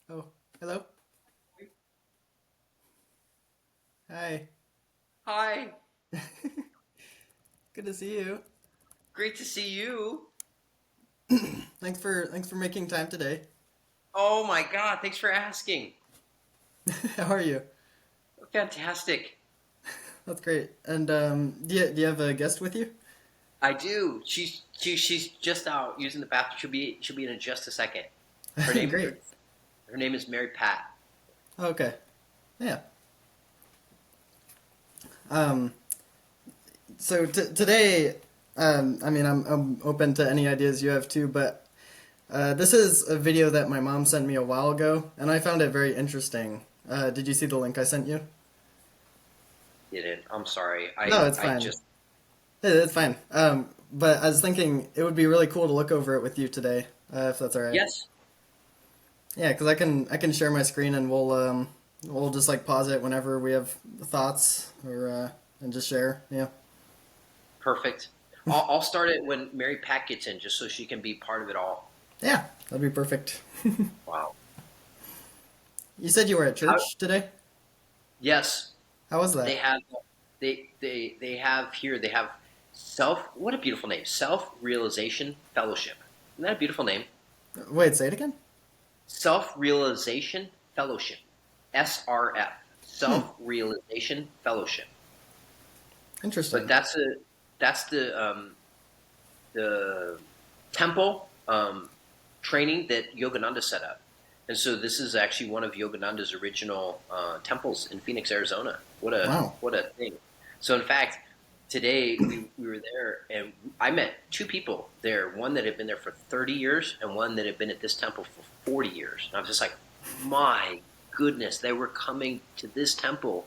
Oh, hello. Hi. Hi, Good to see you. great to see you. Thanks for making time today. Oh my God, thanks for asking. How are you? Fantastic. That's great. And do you have a guest with you? I do. She's just out using the bathroom. She'll be in just a second. Her name Great. her, her name is Mary Pat. Okay. Yeah. Um, so today, I mean, I'm open to any ideas you have too, but this is a video that my mom sent me a while ago, and I found it very interesting. Did you see the link I sent you? Didn't. I'm sorry. No, I it's I fine. just It's fine. But I was thinking it would be really cool to look over it with you today, if that's all right. yes, Yeah, because I can share my screen and we'll just like pause it whenever we have thoughts or and just share. Yeah. perfect. I'll start it when Mary Pat gets in, just so she can be part of it all. Yeah, that'd be perfect. Wow. You said you were at How, church today. yes, How was they that? have. They have here. They have self. What a beautiful name. Self Realization Fellowship. Isn't that a beautiful name? Wait, say it again. Self Realization Fellowship, SRF, Hmm. Self Realization Fellowship. But Interesting. that's the temple training that Yogananda set up, and so this is actually one of Yogananda's original temples in Phoenix, Arizona. Wow. What a thing! So in fact, today we were there, and I met two people there. One that had been there for 30 years, and one that had been at this temple for 40 years. And I was just like, my goodness, they were coming to this temple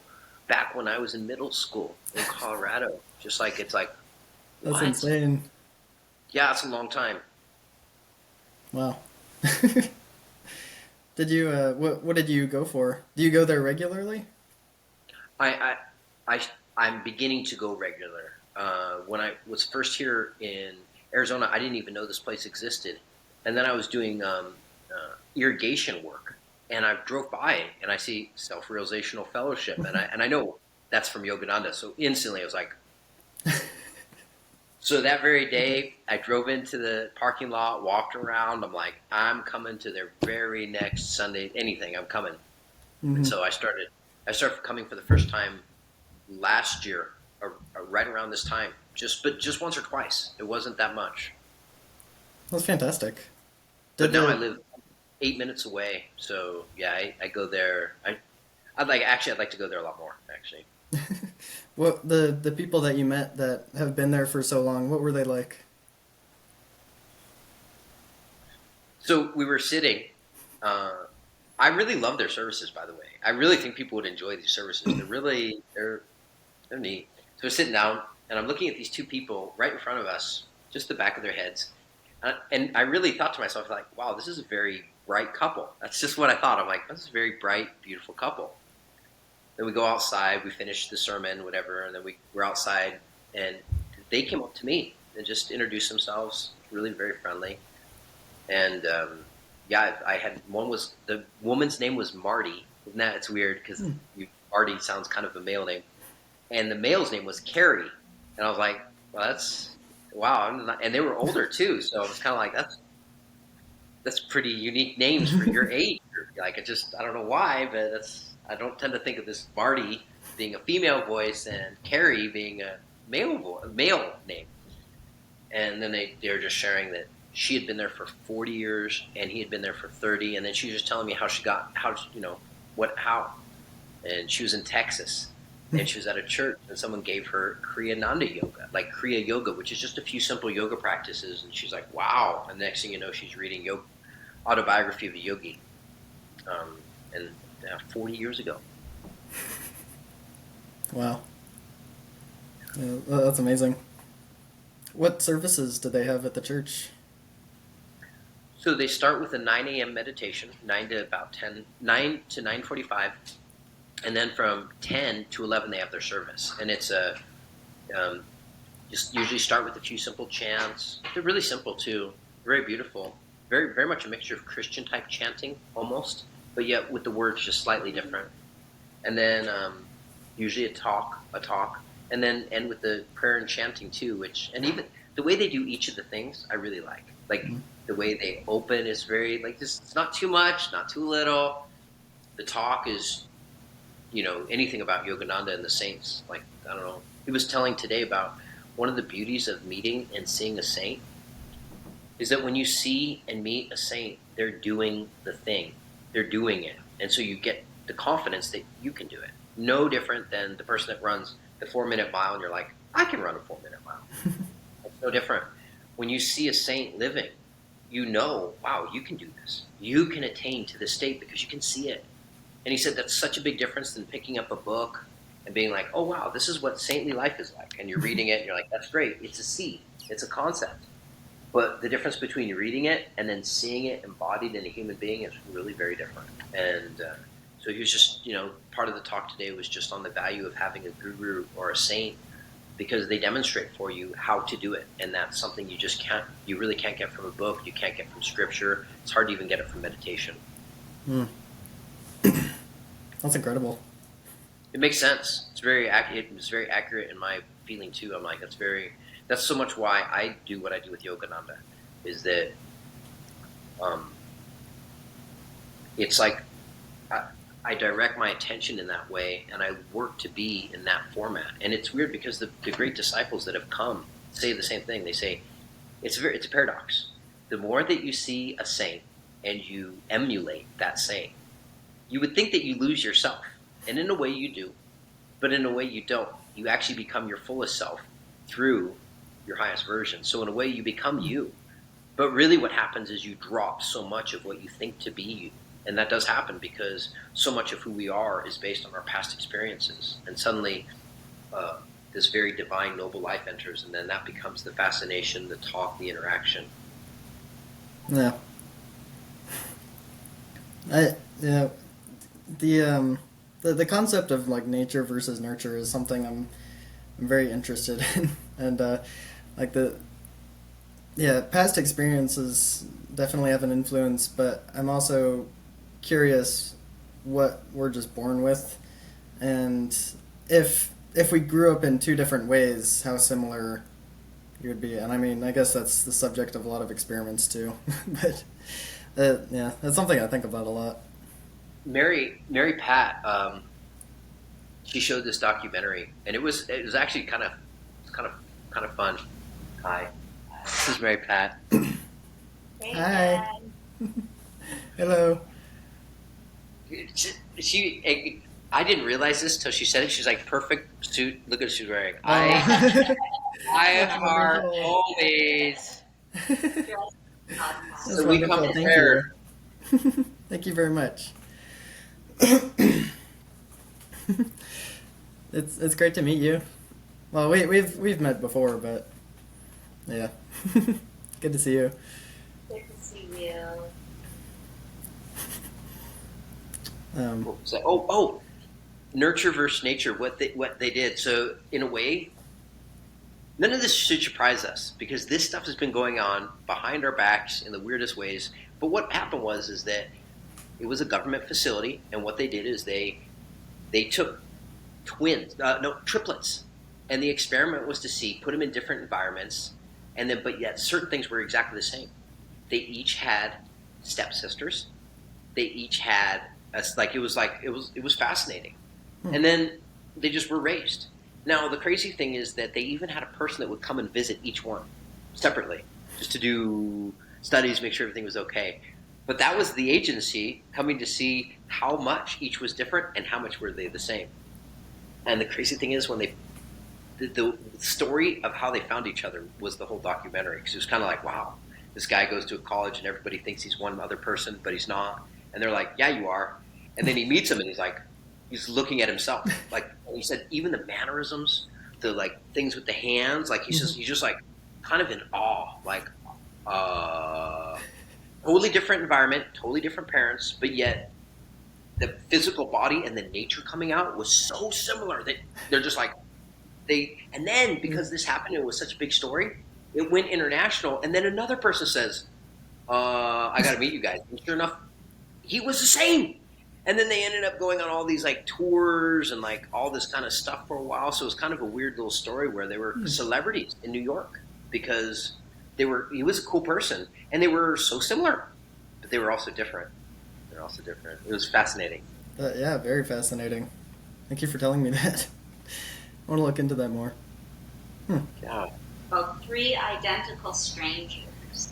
back when I was in middle school in Colorado. Just like it's like, That's what? insane. Yeah, it's a long time. Wow. Did you what did you go for? Do you go there regularly? I, I, I'm beginning to go regular. When I was first here in Arizona, I didn't even know this place existed, and then I was doing irrigation work, and I drove by and I see Self Realizational Fellowship, and I know that's from Yogananda, so instantly I was like, so that very day, I drove into the parking lot, walked around. I'm like, I'm coming to their very next Sunday. Anything, I'm coming. And Hmm. so I started coming for the first time last year, right around this time. Just once or twice. It wasn't that much. That's fantastic. But Did now I the live 8 minutes away, so yeah, I go there. I'd like to go there a lot more actually. what the people that you met that have been there for so long, what were they like? So we were sitting. Uh, I really love their services, by the way. I really think people would enjoy these services. They're neat. So we're sitting down, and I'm looking at these two people right in front of us, just the back of their heads. And I really thought to myself, like, wow, this is a very bright couple. That's just what I thought. I'm like, this is a very bright, beautiful couple. Then we go outside, we finish the sermon, whatever, and then we're outside, and they came up to me and just introduced themselves, really very friendly. And yeah, I had one was the woman's name was Marty. Isn't that it's weird because Hmm. Marty sounds kind of a male name, and the male's name was Carrie, and I was like, well, that's wow, and they were older too, so I was kind of like, that's pretty unique names for your age. Like, I don't know why, but that's I don't tend to think of this Marty being a female voice and Carrie being a male name. And then they were just sharing that she had been there for 40 years and he had been there for 30, and then she was just telling me how what how and she was in Texas, and she was at a church, and someone gave her Kriyananda yoga, like Kriya yoga, which is just a few simple yoga practices. And she's like, wow. And the next thing you know, she's reading autobiography of a yogi, and 40 years ago. Wow. Yeah, that's amazing. What services do they have at the church? So they start with a 9 a.m. meditation, 9 to 9:45, and then from 10 to 11 they have their service, and it's a um, just usually start with a few simple chants. They're really simple too, very beautiful, very much a mixture of Christian type chanting almost, but yet with the words just slightly different. And then usually a talk, and then end with the prayer and chanting too. Which and even the way they do each of the things, I really like. Like Mm. the way they open is very like this. It's not too much, not too little. The talk is anything about Yogananda and the saints. Like I don't know. He was telling today about one of the beauties of meeting and seeing a saint is that when you see and meet a saint, they're doing the thing, they're doing it, and so you get the confidence that you can do it. No different than the person that runs the 4 minute mile, and you're like, I can run a 4 minute mile. It's no different. When you see a saint living, wow, you can do this. You can attain to this state because you can see it. And he said that's such a big difference than picking up a book and being like, oh, wow, this is what saintly life is like. And you're reading it and you're like, that's great. It's a seed, it's a concept. But the difference between reading it and then seeing it embodied in a human being is really very different. And so he was just, part of the talk today was just on the value of having a guru or a saint because they demonstrate for you how to do it. And that's something you really can't get from a book. You can't get from scripture. It's hard to even get it from meditation. Mm. That's incredible. It makes sense. It's very accurate. It was very accurate in my feeling too. I'm like, that's so much why I do what I do with Yogananda is that it's like I direct my attention in that way and I work to be in that format. And it's weird because the great disciples that have come say the same thing. They say it's a paradox. The more that you see a saint and you emulate that saint, you would think that you lose yourself. And in a way you do, but in a way you don't. You actually become your fullest self through your highest version. So in a way you become you. But really what happens is you drop so much of what you think to be you. And that does happen because so much of who we are is based on our past experiences. And suddenly this very divine, noble life enters, and then that becomes the fascination, the talk, the interaction. Yeah. Yeah. The concept of like nature versus nurture is something I'm very interested in, and like past experiences definitely have an influence, but I'm also curious what we're just born with, and if we grew up in two different ways, how similar you would be. And I mean, I guess that's the subject of a lot of experiments too, but yeah, that's something I think about a lot. Mary Pat, she showed this documentary, and it was actually kind of fun. Hi, this is Mary Pat. Hey, Hi. Dad. Hello. I didn't realize this till she said it. She's like perfect suit. Look at what she's wearing. Oh. I That's are wonderful. always. You're awesome. That's So we come wonderful. Thank prepared. you. Thank you very much. It's great to meet you. Well, we've met before, but yeah, good to see you. Good to see you. What was that? Oh, nurture versus nature. What they did. So in a way, none of this should surprise us because this stuff has been going on behind our backs in the weirdest ways. But what happened is that it was a government facility, and what they did is they took triplets, and the experiment was to put them in different environments, and then but yet certain things were exactly the same. They each had stepsisters. They each had it was fascinating, and then they just were raised. Now the crazy thing is that they even had a person that would come and visit each one separately, just to do studies, make sure everything was okay. But that was the agency coming to see how much each was different and how much were they the same. And the crazy thing is when the story of how they found each other was the whole documentary because it was kind of like, wow, this guy goes to a college and everybody thinks he's one other person, but he's not. And they're like, yeah, you are. And then he meets him and he's looking at himself. Like he said, even the mannerisms, the like things with the hands, like he's just like kind of in awe, like totally different environment, totally different parents, but yet the physical body and the nature coming out was so similar that they're just like and then because this happened, it was such a big story, it went international, and then another person says, I gotta meet you guys. And sure enough, he was the same. And then they ended up going on all these like tours and like all this kind of stuff for a while. So it was kind of a weird little story where they were celebrities in New York because he was a cool person and they were so similar, but they were also different. They're also different. It was fascinating. Yeah, very fascinating. Thank you for telling me that. I want to look into that more. Yeah. About three identical strangers.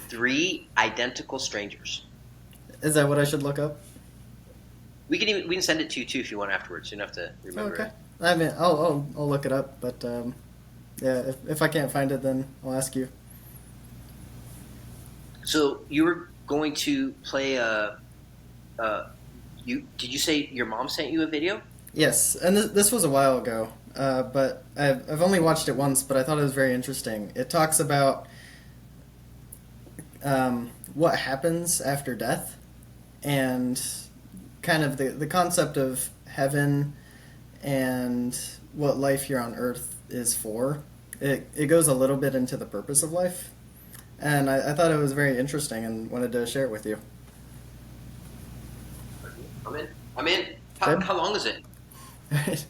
3 identical strangers. Is that what I should look up? We can send it to you too if you want afterwards. You don't have to remember Okay. it. I mean, I'll look it up, but yeah, if I can't find it, then I'll ask you. So you were going to play did you say your mom sent you a video? Yes, and this was a while ago, but I've only watched it once, but I thought it was very interesting. It talks about what happens after death, and kind of the concept of heaven and what life here on Earth is for. It goes a little bit into the purpose of life, and I thought it was very interesting and wanted to share it with you. I'm in. Good. How long is it? Right.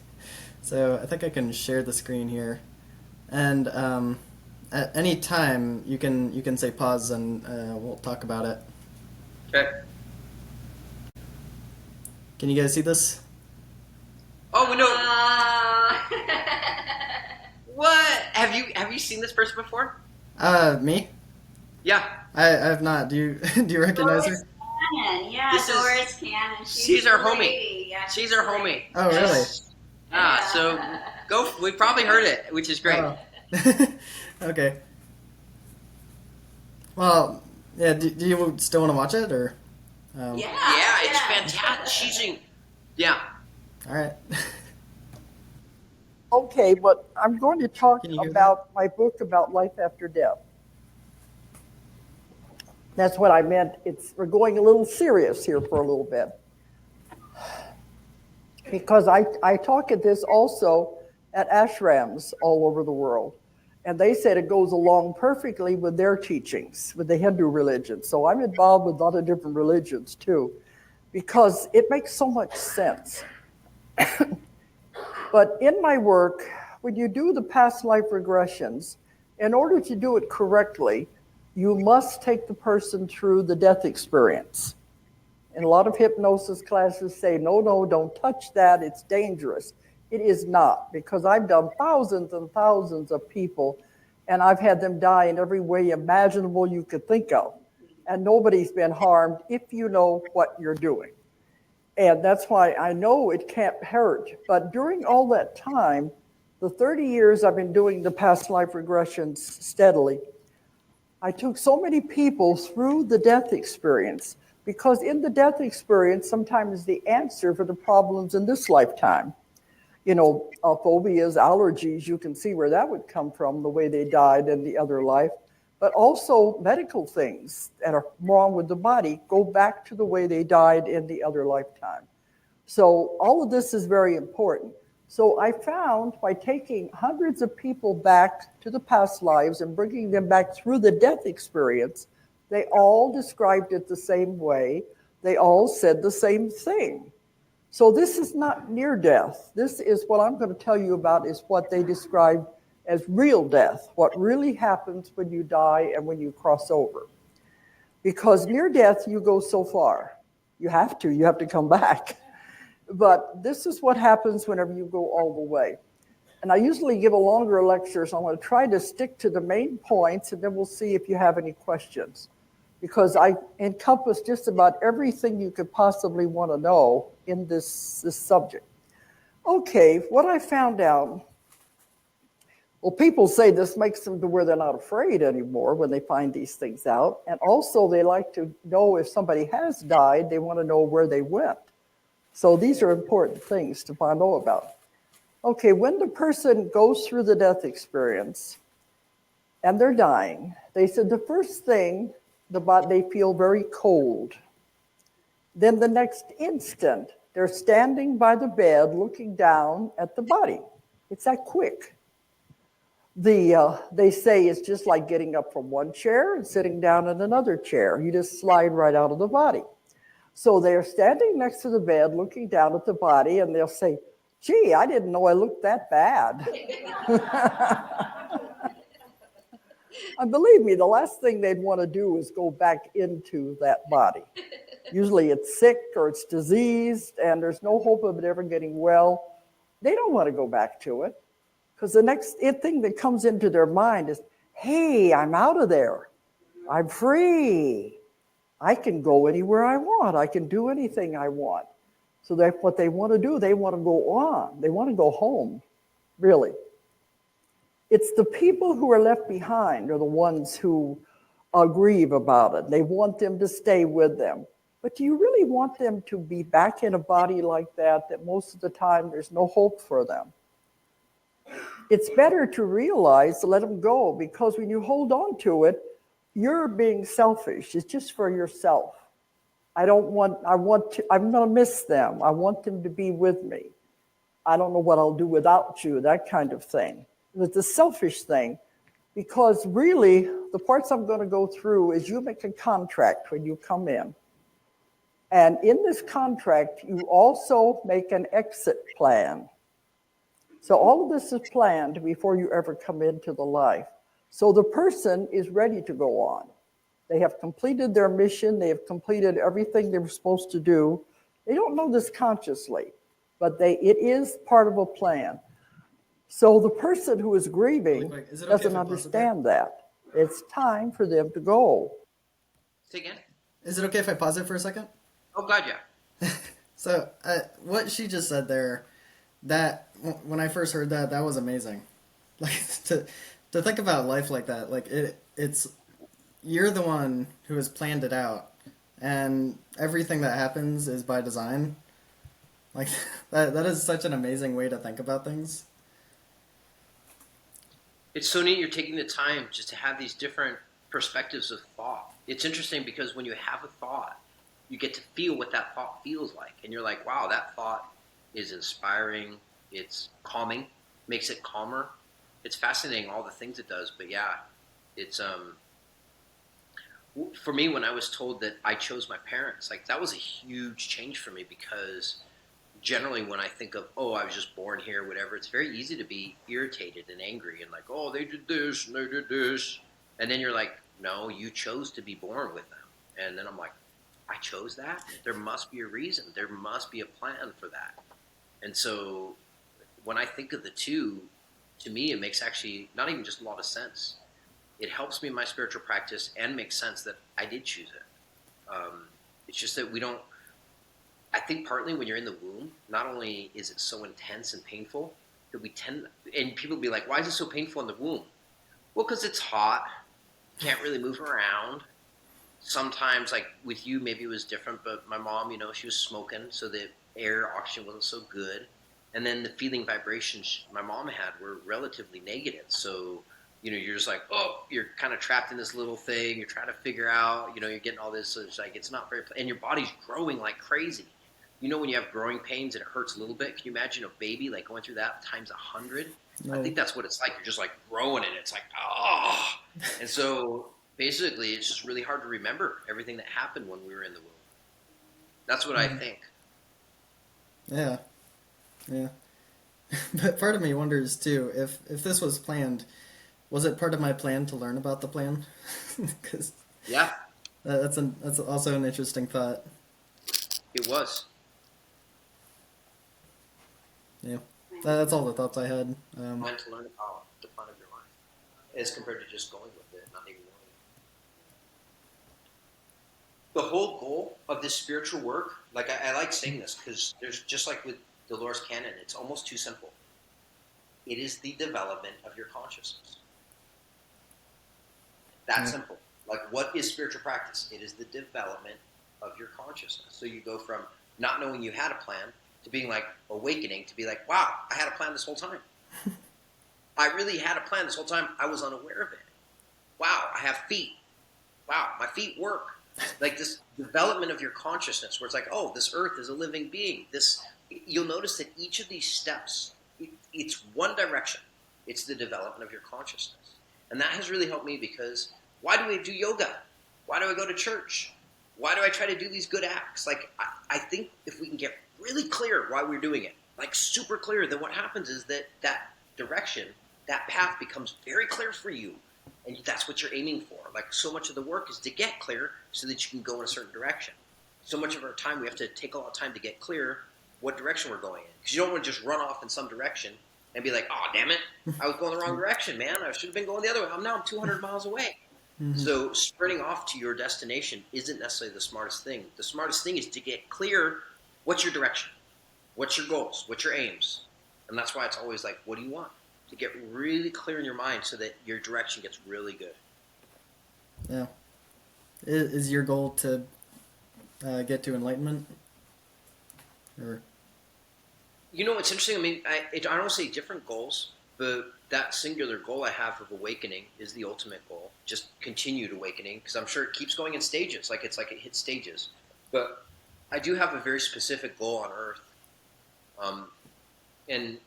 So I think I can share the screen here, and at any time you can say pause and we'll talk about it. Okay. Can you guys see this? Oh, we know. What? Have you seen this person before? Me? Yeah. I have not. Do you do you recognize Doris her? Cannon. Yeah, This is- Doris Cannon. She's our the homie. lady. Yeah, She's our homie. Oh, really? So go. We probably heard it, which is great. Oh. Okay. Well, yeah. Do you still want to watch it or? Yeah, Yeah, it's fantastic. Yeah. All right. Okay, but I'm going to talk Can you hear about my book about life after death. That's what I meant. We're going a little serious here for a little bit. Because I talk at this also at ashrams all over the world. And they said it goes along perfectly with their teachings, with the Hindu religion. So I'm involved with a lot of different religions too, because it makes so much sense. But in my work, when you do the past life regressions, in order to do it correctly, you must take the person through the death experience. And a lot of hypnosis classes say, no, don't touch that, it's dangerous. It is not, because I've done thousands and thousands of people, and I've had them die in every way imaginable you could think of. And nobody's been harmed if you know what you're doing. And that's why I know it can't hurt. But during all that time, the 30 years I've been doing the past life regressions steadily, I took so many people through the death experience, because in the death experience, sometimes the answer for the problems in this lifetime, phobias, allergies, you can see where that would come from, the way they died in the other life. But also medical things that are wrong with the body go back to the way they died in the other lifetime. So all of this is very important. So I found by taking hundreds of people back to the past lives and bringing them back through the death experience, they all described it the same way. They all said the same thing. So this is not near death. This is what I'm going to tell you about, is what they describe as real death, what really happens when you die and when you cross over. Because near death, you go so far. You have to come back. But this is what happens whenever you go all the way. And I usually give a longer lecture, so I'm going to try to stick to the main points, and then we'll see if you have any questions. Because I encompass just about everything you could possibly want to know in this subject. Okay, what I found out, well, people say this makes them to where they're not afraid anymore when they find these things out. And also they like to know if somebody has died, they want to know where they went. So these are important things to find out about. Okay, when the person goes through the death experience and they're dying, they said the first thing, they feel very cold. Then the next instant, they're standing by the bed looking down at the body. It's that quick. They say it's just like getting up from one chair and sitting down in another chair. You just slide right out of the body. So they're standing next to the bed looking down at the body, and they'll say, gee, I didn't know I looked that bad. And believe me, the last thing they'd want to do is go back into that body. Usually it's sick or it's diseased, and there's no hope of it ever getting well. They don't want to go back to it, because the next thing that comes into their mind is, hey, I'm out of there. I'm free. I can go anywhere I want. I can do anything I want. So that's what they want to do. They want to go on. They want to go home, really. It's the people who are left behind are the ones who grieve about it. They want them to stay with them. But do you really want them to be back in a body like that most of the time there's no hope for them? It's better to realize to let them go, because when you hold on to it, you're being selfish. It's just for yourself. I'm going to miss them. I want them to be with me. I don't know what I'll do without you, that kind of thing. It's a selfish thing, because really the parts I'm going to go through is you make a contract when you come in. And in this contract, you also make an exit plan. So all of this is planned before you ever come into the life. So the person is ready to go on. They have completed their mission. They have completed everything they were supposed to do. They don't know this consciously, but it is part of a plan. So the person who is grieving doesn't understand that. It's time for them to go. Say again? Is it okay if I pause it for a second? Oh, God, yeah. So what she just said there, that when I first heard that, that was amazing. Like to think about life like that, like it's you're the one who has planned it out, and everything that happens is by design. Like that is such an amazing way to think about things. It's so neat you're taking the time just to have these different perspectives of thought. It's interesting because when you have a thought, you get to feel what that thought feels like. And you're like, wow, that thought is inspiring. It's calming, makes it calmer. It's fascinating, all the things it does. But yeah, it's, for me, when I was told that I chose my parents, like that was a huge change for me, because generally when I think of, oh, I was just born here, whatever, it's very easy to be irritated and angry and like, oh, they did this and they did this. And then you're like, no, you chose to be born with them. And then I'm like, I chose that? There must be a reason. There must be a plan for that. And so when I think of the two, to me, it makes actually not even just a lot of sense. It helps me in my spiritual practice and makes sense that I did choose it. It's just that we don't, I think partly when you're in the womb, not only is it so intense and painful, that we tend, and people be like, why is it so painful in the womb? Well, because it's hot, can't really move around. Sometimes, like with you, maybe it was different, but my mom, she was smoking, so the air, oxygen wasn't so good. And then the feeling vibrations my mom had were relatively negative. So, you're just like, oh, you're kind of trapped in this little thing. You're trying to figure out, you're getting all this. So it's like, it's not very, and your body's growing like crazy. When you have growing pains and it hurts a little bit, can you imagine a baby like going through that times 100? No. I think that's what it's like. You're just like growing and it's like, oh. And so basically it's just really hard to remember everything that happened when we were in the womb. That's what I think. Yeah. Yeah. But part of me wonders too, if this was planned, was it part of my plan to learn about the plan? Because yeah, that's also an interesting thought. It was. Yeah, that's all the thoughts I had. Plan to learn about the plan of your life, as compared to just going with it, not even knowing it. The whole goal of this spiritual work, like I like saying this, because there's just like with Dolores Cannon, it's almost too simple. It is the development of your consciousness. That simple. Like, what is spiritual practice? It is the development of your consciousness. So you go from not knowing you had a plan to being like awakening, to be like, wow, I had a plan this whole time. I really had a plan this whole time. I was unaware of it. Wow, I have feet. Wow, my feet work. Like this development of your consciousness, where it's like, oh, this earth is a living being. You'll notice that each of these steps, it's one direction. It's the development of your consciousness. And that has really helped me, because why do we do yoga? Why do I go to church? Why do I try to do these good acts? Like, I think if we can get really clear why we're doing it, like super clear, then what happens is that direction, that path becomes very clear for you. And that's what you're aiming for. Like, so much of the work is to get clear so that you can go in a certain direction. So much of our time, we have to take a lot of time to get clear what direction we're going in. Because you don't want to just run off in some direction and be like, oh, damn it, I was going the wrong direction, man. I should have been going the other way. I'm 200 miles away. Mm-hmm. So sprinting off to your destination isn't necessarily the smartest thing. The smartest thing is to get clear, what's your direction? What's your goals? What's your aims? And that's why it's always like, what do you want? To get really clear in your mind so that your direction gets really good. Yeah. Is your goal to get to enlightenment? Or You know, it's interesting. I mean, I don't say different goals, but that singular goal I have of awakening is the ultimate goal. Just continued awakening, because I'm sure it keeps going in stages. Like, it's like it hits stages. But I do have a very specific goal on Earth. And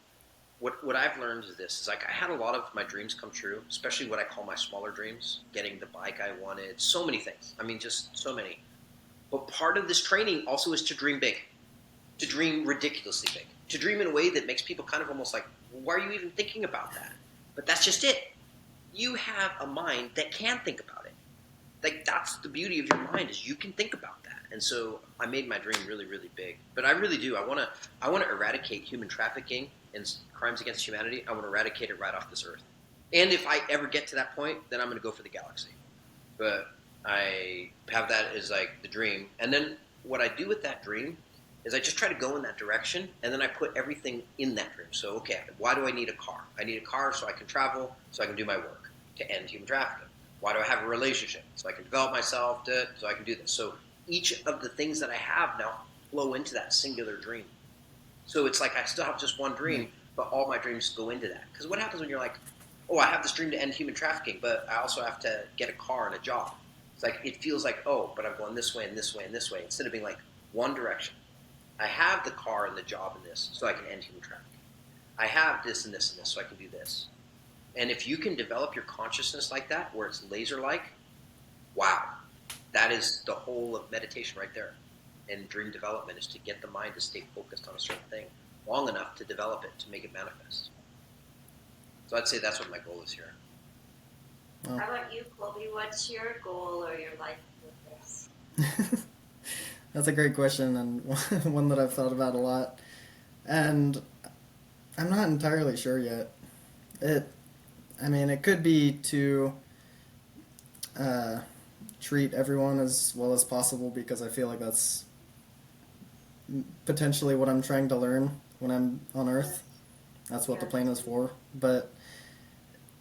what I've learned is this: is like I had a lot of my dreams come true, especially what I call my smaller dreams, getting the bike I wanted, so many things. I mean, just so many. But part of this training also is to dream big, to dream ridiculously big, to dream in a way that makes people kind of almost like, why are you even thinking about that? But that's just it. You have a mind that can think about it. Like, that's the beauty of your mind, is you can think about that. And so I made my dream really, really big. But I really do. I want to eradicate human trafficking and crimes against humanity. I want to eradicate it right off this earth. And if I ever get to that point, then I'm going to go for the galaxy. But I have that as like the dream. And then what I do with that dream is I just try to go in that direction, and then I put everything in that dream. So, okay, why do I need a car? I need a car so I can travel, so I can do my work, to end human trafficking. Why do I have a relationship? So I can develop myself, so I can do this. So each of the things that I have now flow into that singular dream. So it's like I still have just one dream, but all my dreams go into that. Because what happens when you're like, oh, I have this dream to end human trafficking, but I also have to get a car and a job. It's like, it feels like, oh, but I'm going this way and this way and this way, instead of being like one direction. I have the car and the job and this, so I can end human trafficking. I have this and this and this, so I can do this. And if you can develop your consciousness like that, where it's laser-like, wow, that is the whole of meditation right there. And dream development is to get the mind to stay focused on a certain thing long enough to develop it, to make it manifest. So I'd say that's what my goal is here. Oh. How about you, Colby? What's your goal or your life purpose? That's a great question, and one that I've thought about a lot. And I'm not entirely sure yet. It could be to treat everyone as well as possible, because I feel like that's potentially what I'm trying to learn when I'm on Earth. That's what the plane is for. But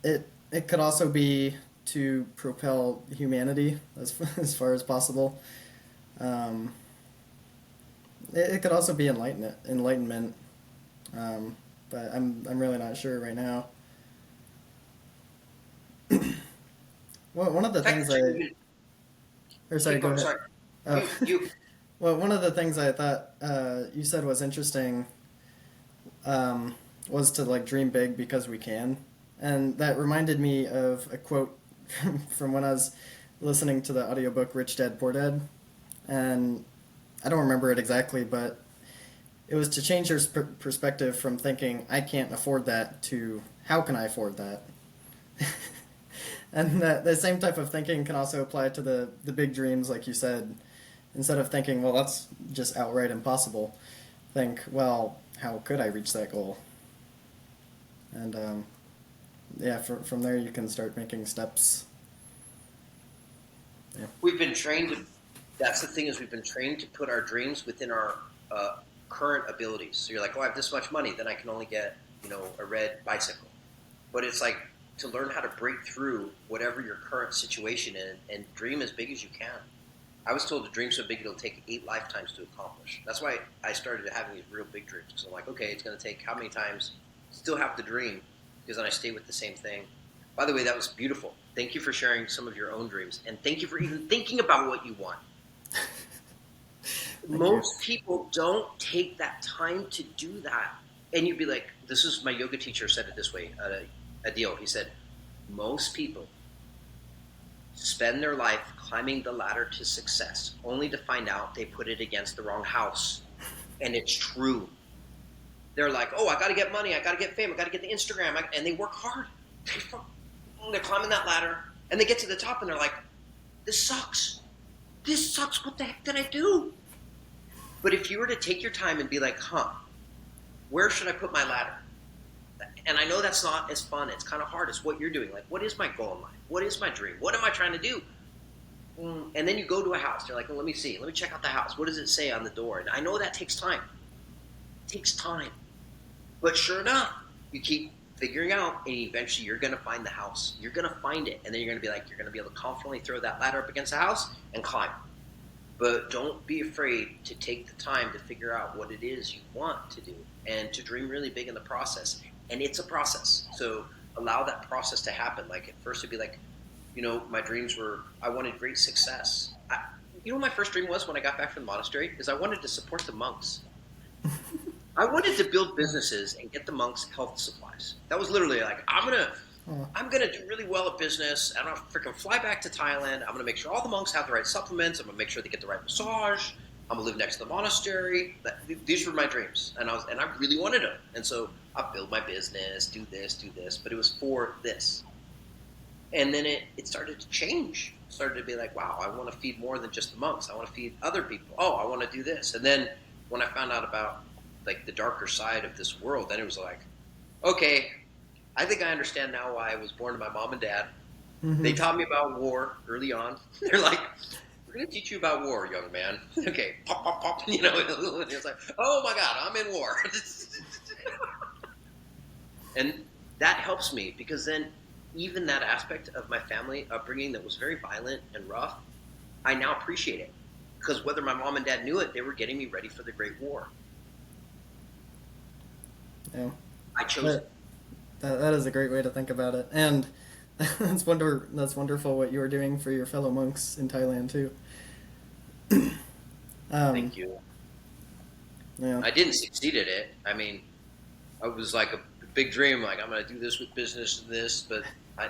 it could also be to propel humanity as far as possible. It could also be enlightenment, but I'm really not sure right now. Well, one of the things go ahead. Sorry. Oh. You. Well, one of the things I thought you said was interesting was to like dream big because we can, and that reminded me of a quote from when I was listening to the audiobook Rich Dad Poor Dad, and I don't remember it exactly, but it was to change your perspective from thinking I can't afford that to how can I afford that. And the same type of thinking can also apply to the big dreams, like you said. Instead of thinking, well, that's just outright impossible, think, well, how could I reach that goal? And from there you can start making steps. Yeah. We've been trained to, that's the thing, is we've been trained to put our dreams within our current abilities. So you're like, oh, I have this much money, then I can only get, a red bicycle. But it's like, to learn how to break through whatever your current situation is and dream as big as you can. I was told to dream so big it'll take 8 lifetimes to accomplish. That's why I started having these real big dreams. Because I'm like, okay, it's going to take how many times? Still have the dream, because then I stay with the same thing. By the way, that was beautiful. Thank you for sharing some of your own dreams. And thank you for even thinking about what you want. Most people don't take that time to do that. And you'd be like, this is, my yoga teacher said it this way, Adil. He said, most people spend their life climbing the ladder to success, only to find out they put it against the wrong house. And it's true. They're like, oh, I got to get money, I got to get fame, I got to get the Instagram, and they work hard. They're climbing that ladder, and they get to the top, and they're like, this sucks. This sucks. What the heck did I do? But if you were to take your time and be like, where should I put my ladder? And I know that's not as fun. It's kind of hard. It's what you're doing. Like, what is my goal in life? What is my dream? What am I trying to do? And then you go to a house. You're like, well, let me see. Let me check out the house. What does it say on the door? And I know that takes time. It takes time. But sure enough, you keep figuring out, and eventually you're going to find the house. You're going to find it. And then you're going to be like, you're going to be able to confidently throw that ladder up against the house and climb. But don't be afraid to take the time to figure out what it is you want to do and to dream really big in the process. And it's a process. So allow that process to happen. Like at first it'd be like, my dreams were, I wanted great success. What my first dream was when I got back from the monastery is I wanted to support the monks. I wanted to build businesses and get the monks health supplies. That was literally like, I'm gonna do really well at business. I'm gonna freaking fly back to Thailand. I'm gonna make sure all the monks have the right supplements. I'm gonna make sure they get the right massage. I'm gonna live next to the monastery. These were my dreams, and I really wanted them. And so I build my business, do this, but it was for this. And then it started to change. It started to be like, wow, I want to feed more than just the monks. I want to feed other people. Oh, I want to do this. And then when I found out about like the darker side of this world, then it was like, okay, I think I understand now why I was born to my mom and dad. Mm-hmm. They taught me about war early on. They're like, we're going to teach you about war, young man. Okay, pop, pop, pop. And it's like, oh my God, I'm in war. And that helps me because then even that aspect of my family upbringing that was very violent and rough, I now appreciate it. Because whether my mom and dad knew it, they were getting me ready for the Great War. Yeah. I chose it. That is a great way to think about it. And that's wonderful what you were doing for your fellow monks in Thailand too. Thank you. Yeah. I didn't succeed at it. I mean, I was like a big dream, like I'm going to do this with business and this, but I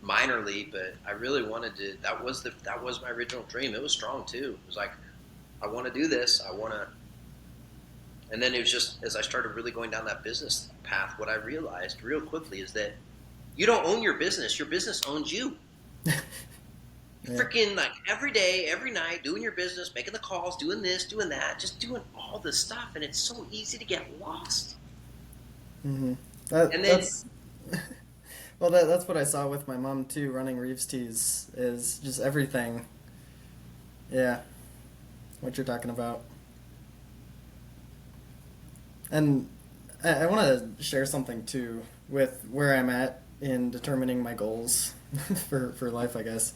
minorly, but I really wanted to. That was my original dream. It was strong too. It was like, I want to do this. And then it was just as I started really going down that business path, what I realized real quickly is that you don't own your business. Your business owns you. Yeah. Freaking like every day, every night, doing your business, making the calls, doing this, doing that, just doing all this stuff, and it's so easy to get lost. Mm-hmm. Well, that's what I saw with my mom too, running Reeves Teas, is just everything. Yeah, what you're talking about. And I want to share something too with where I'm at in determining my goals for life, I guess,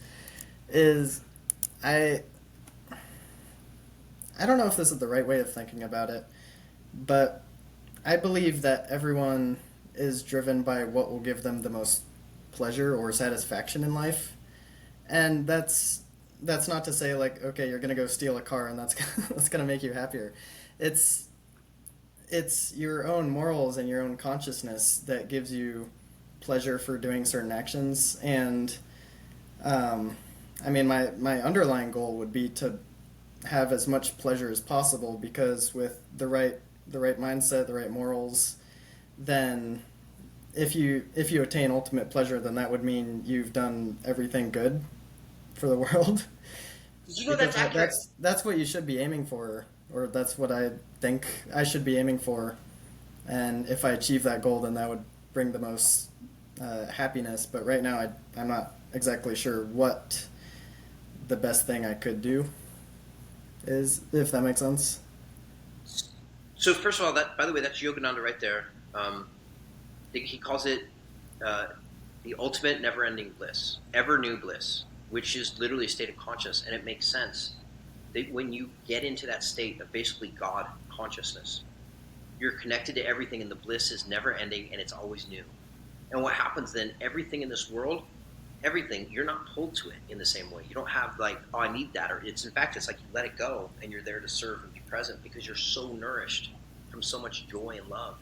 is I don't know if this is the right way of thinking about it, but I believe that everyone is driven by what will give them the most pleasure or satisfaction in life. And that's not to say like, okay, you're going to go steal a car and that's going to make you happier. It's your own morals and your own consciousness that gives you pleasure for doing certain actions. And my underlying goal would be to have as much pleasure as possible, because with the right mindset, the right morals, then if you attain ultimate pleasure, then that would mean you've done everything good for the world. Did you know that's accurate? That's what you should be aiming for, or that's what I think I should be aiming for. And if I achieve that goal, then that would bring the most happiness. But right now, I'm not exactly sure what the best thing I could do is, if that makes sense. So first of all, by the way, that's Yogananda right there. He calls it the ultimate never-ending bliss, ever new bliss, which is literally a state of consciousness, and it makes sense. When you get into that state of basically God consciousness, you're connected to everything, and the bliss is never-ending, and it's always new. And what happens then, everything in this world, everything, you're not pulled to it in the same way. You don't have like, oh, I need that, or in fact, it's like you let it go, and you're there to serve and be present because you're so nourished from so much joy and love.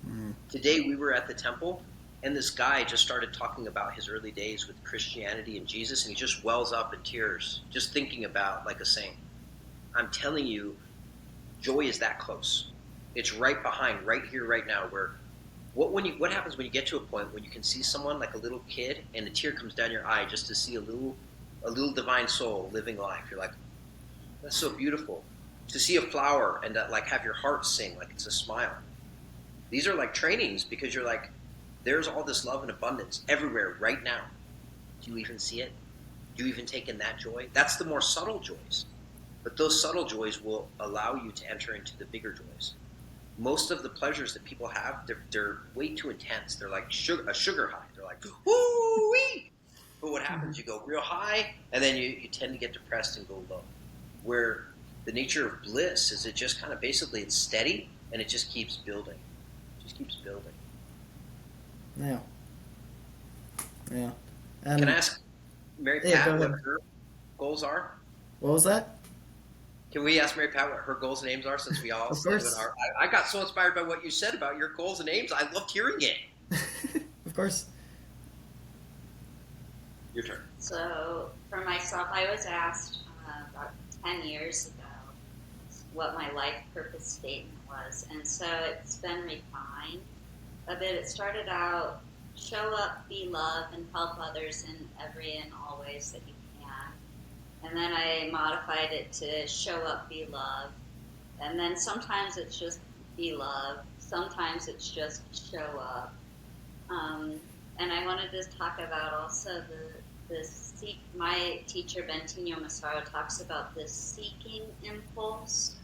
Mm-hmm. Today we were at the temple, And this guy just started talking about his early days with Christianity and Jesus, and he just wells up in tears, just thinking about like a saint. I'm telling you, joy is that close. It's right behind, right here, right now. Where what happens when you get to a point when you can see someone like a little kid, and a tear comes down your eye just to see a little divine soul living life. You're like, that's so beautiful. To see a flower and that like have your heart sing like it's a smile. These are like trainings because you're like, there's all this love and abundance everywhere right now. Do you even see it? Do you even take in that joy? That's the more subtle joys. But those subtle joys will allow you to enter into the bigger joys. Most of the pleasures that people have, they're way too intense. They're like a sugar high. They're like, woo wee. But what happens? You go real high, and then you tend to get depressed and go low. Where the nature of bliss is it just kind of basically it's steady, and it just keeps building. It just keeps building. Yeah. Yeah. Can I ask Mary Yeah, go Pat what ahead. her goals are? What was that? Can we ask Mary Pat what her goals and aims are since we all Of live in course. our. I got so inspired by what you said about your goals and aims. I loved hearing it. Of course. Your turn. So for myself, I was asked about 10 years ago what my life purpose statement was. And so it's been refined a bit. It started out show up, be love, and help others in every and all ways that you can. And then I modified it to show up, be love. And then sometimes it's just be love. Sometimes it's just show up. And I wanted to talk about also my teacher Bentinho Massaro talks about this seeking impulse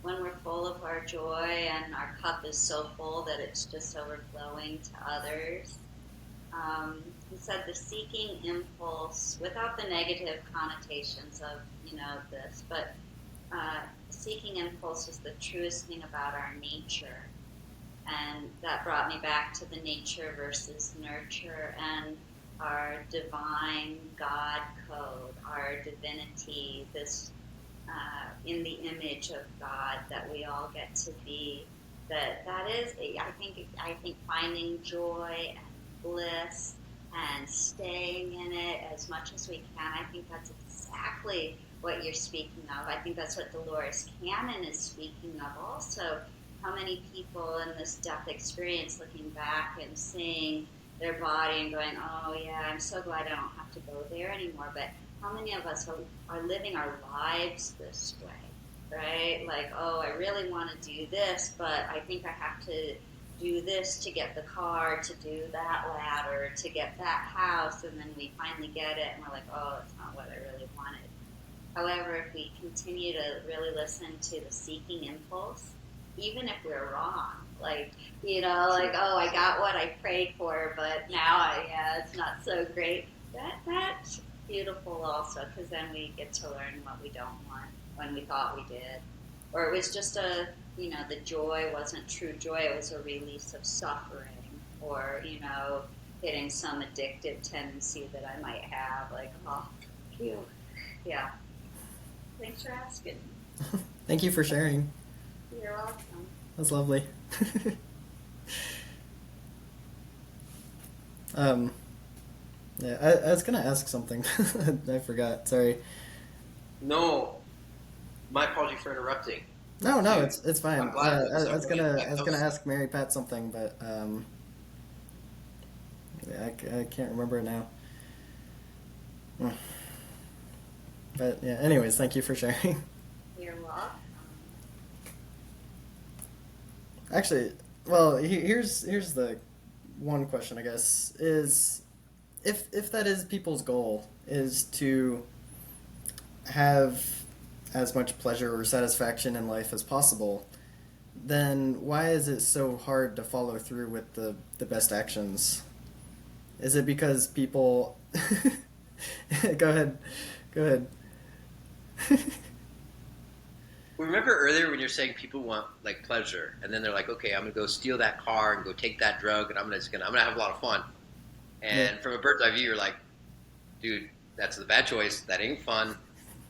when we're full of our joy and our cup is so full that it's just overflowing to others. He said the seeking impulse, without the negative connotations of this, but seeking impulse is the truest thing about our nature. And that brought me back to the nature versus nurture and our divine God code, our divinity, this in the image of God that we all get to be. That is, I think finding joy and bliss and staying in it as much as we can. I think that's exactly what you're speaking of. I think that's what Dolores Cannon is speaking of also. How many people in this death experience looking back and seeing their body and going, oh yeah, I'm so glad I don't have to go there anymore. But how many of us are living our lives this way, right? Like, oh, I really want to do this, but I think I have to do this to get the car, to do that ladder, to get that house, and then we finally get it, and we're like, oh, it's not what I really wanted. However, if we continue to really listen to the seeking impulse, even if we're wrong, like, oh, I got what I prayed for, but now it's not so great. That's beautiful also, because then we get to learn what we don't want when we thought we did. Or it was just the joy wasn't true joy, it was a release of suffering, or, hitting some addictive tendency that I might have, like, oh, phew. Yeah. Thanks for asking. Thank you for sharing. You're welcome. That's lovely. Yeah, I was gonna ask something. I forgot. Sorry. No, my apology for interrupting. No, Dude, it's fine. I'm glad that I was really, gonna like, I was gonna ask Mary Pat something, but yeah, I can't remember it now. But yeah, anyways, thank you for sharing. You're welcome. Actually, well, here's the one question, I guess, is if that is people's goal, is to have as much pleasure or satisfaction in life as possible, then why is it so hard to follow through with the best actions? Is it because people go ahead. Go ahead. Remember earlier when you're saying people want like pleasure, and then they're like, okay, I'm gonna go steal that car and go take that drug, and I'm gonna have a lot of fun. Yeah. And from a bird's eye view, you're like, dude, that's the bad choice. That ain't fun.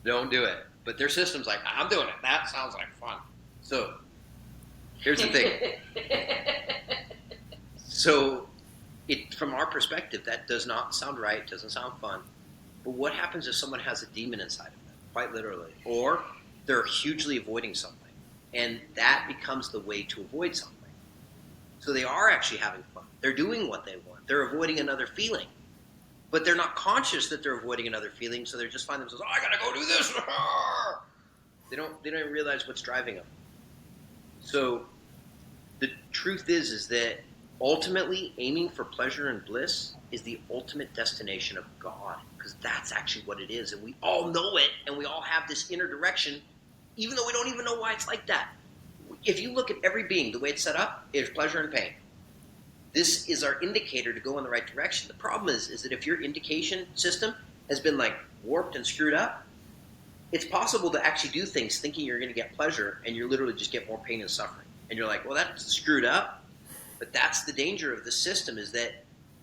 Don't do it. But their system's like, I'm doing it. That sounds like fun. So here's the thing. So from our perspective, that does not sound right, doesn't sound fun. But what happens if someone has a demon inside of them, quite literally, or they're hugely avoiding something, and that becomes the way to avoid something? So they are actually having fun. They're doing what they want. They're avoiding another feeling, but they're not conscious that they're avoiding another feeling. So they just find themselves, oh, I gotta go do this. They don't realize what's driving them. So the truth is that ultimately aiming for pleasure and bliss is the ultimate destination of God, because that's actually what it is, and we all know it, and we all have this inner direction, even though we don't even know why it's like that. If you look at every being, the way it's set up is pleasure and pain. This is our indicator to go in the right direction. The problem is that if your indication system has been like warped and screwed up, it's possible to actually do things thinking you're going to get pleasure, and you literally just get more pain and suffering. And you're like, well, that's screwed up. But that's the danger of the system, is that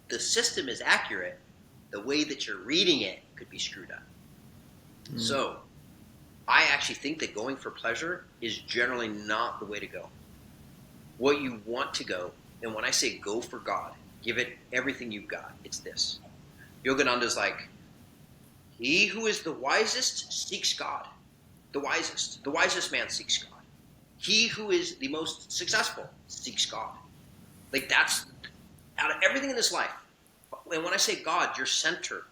the system is accurate. The way that you're reading it could be screwed up. So I actually think that going for pleasure is generally not the way to go. What you want to go, and when I say go for God, give it everything you've got, it's this. Yogananda's like, he who is the wisest seeks God. The wisest man seeks God. He who is the most successful seeks God. Like, that's out of everything in this life. And when I say God, your center,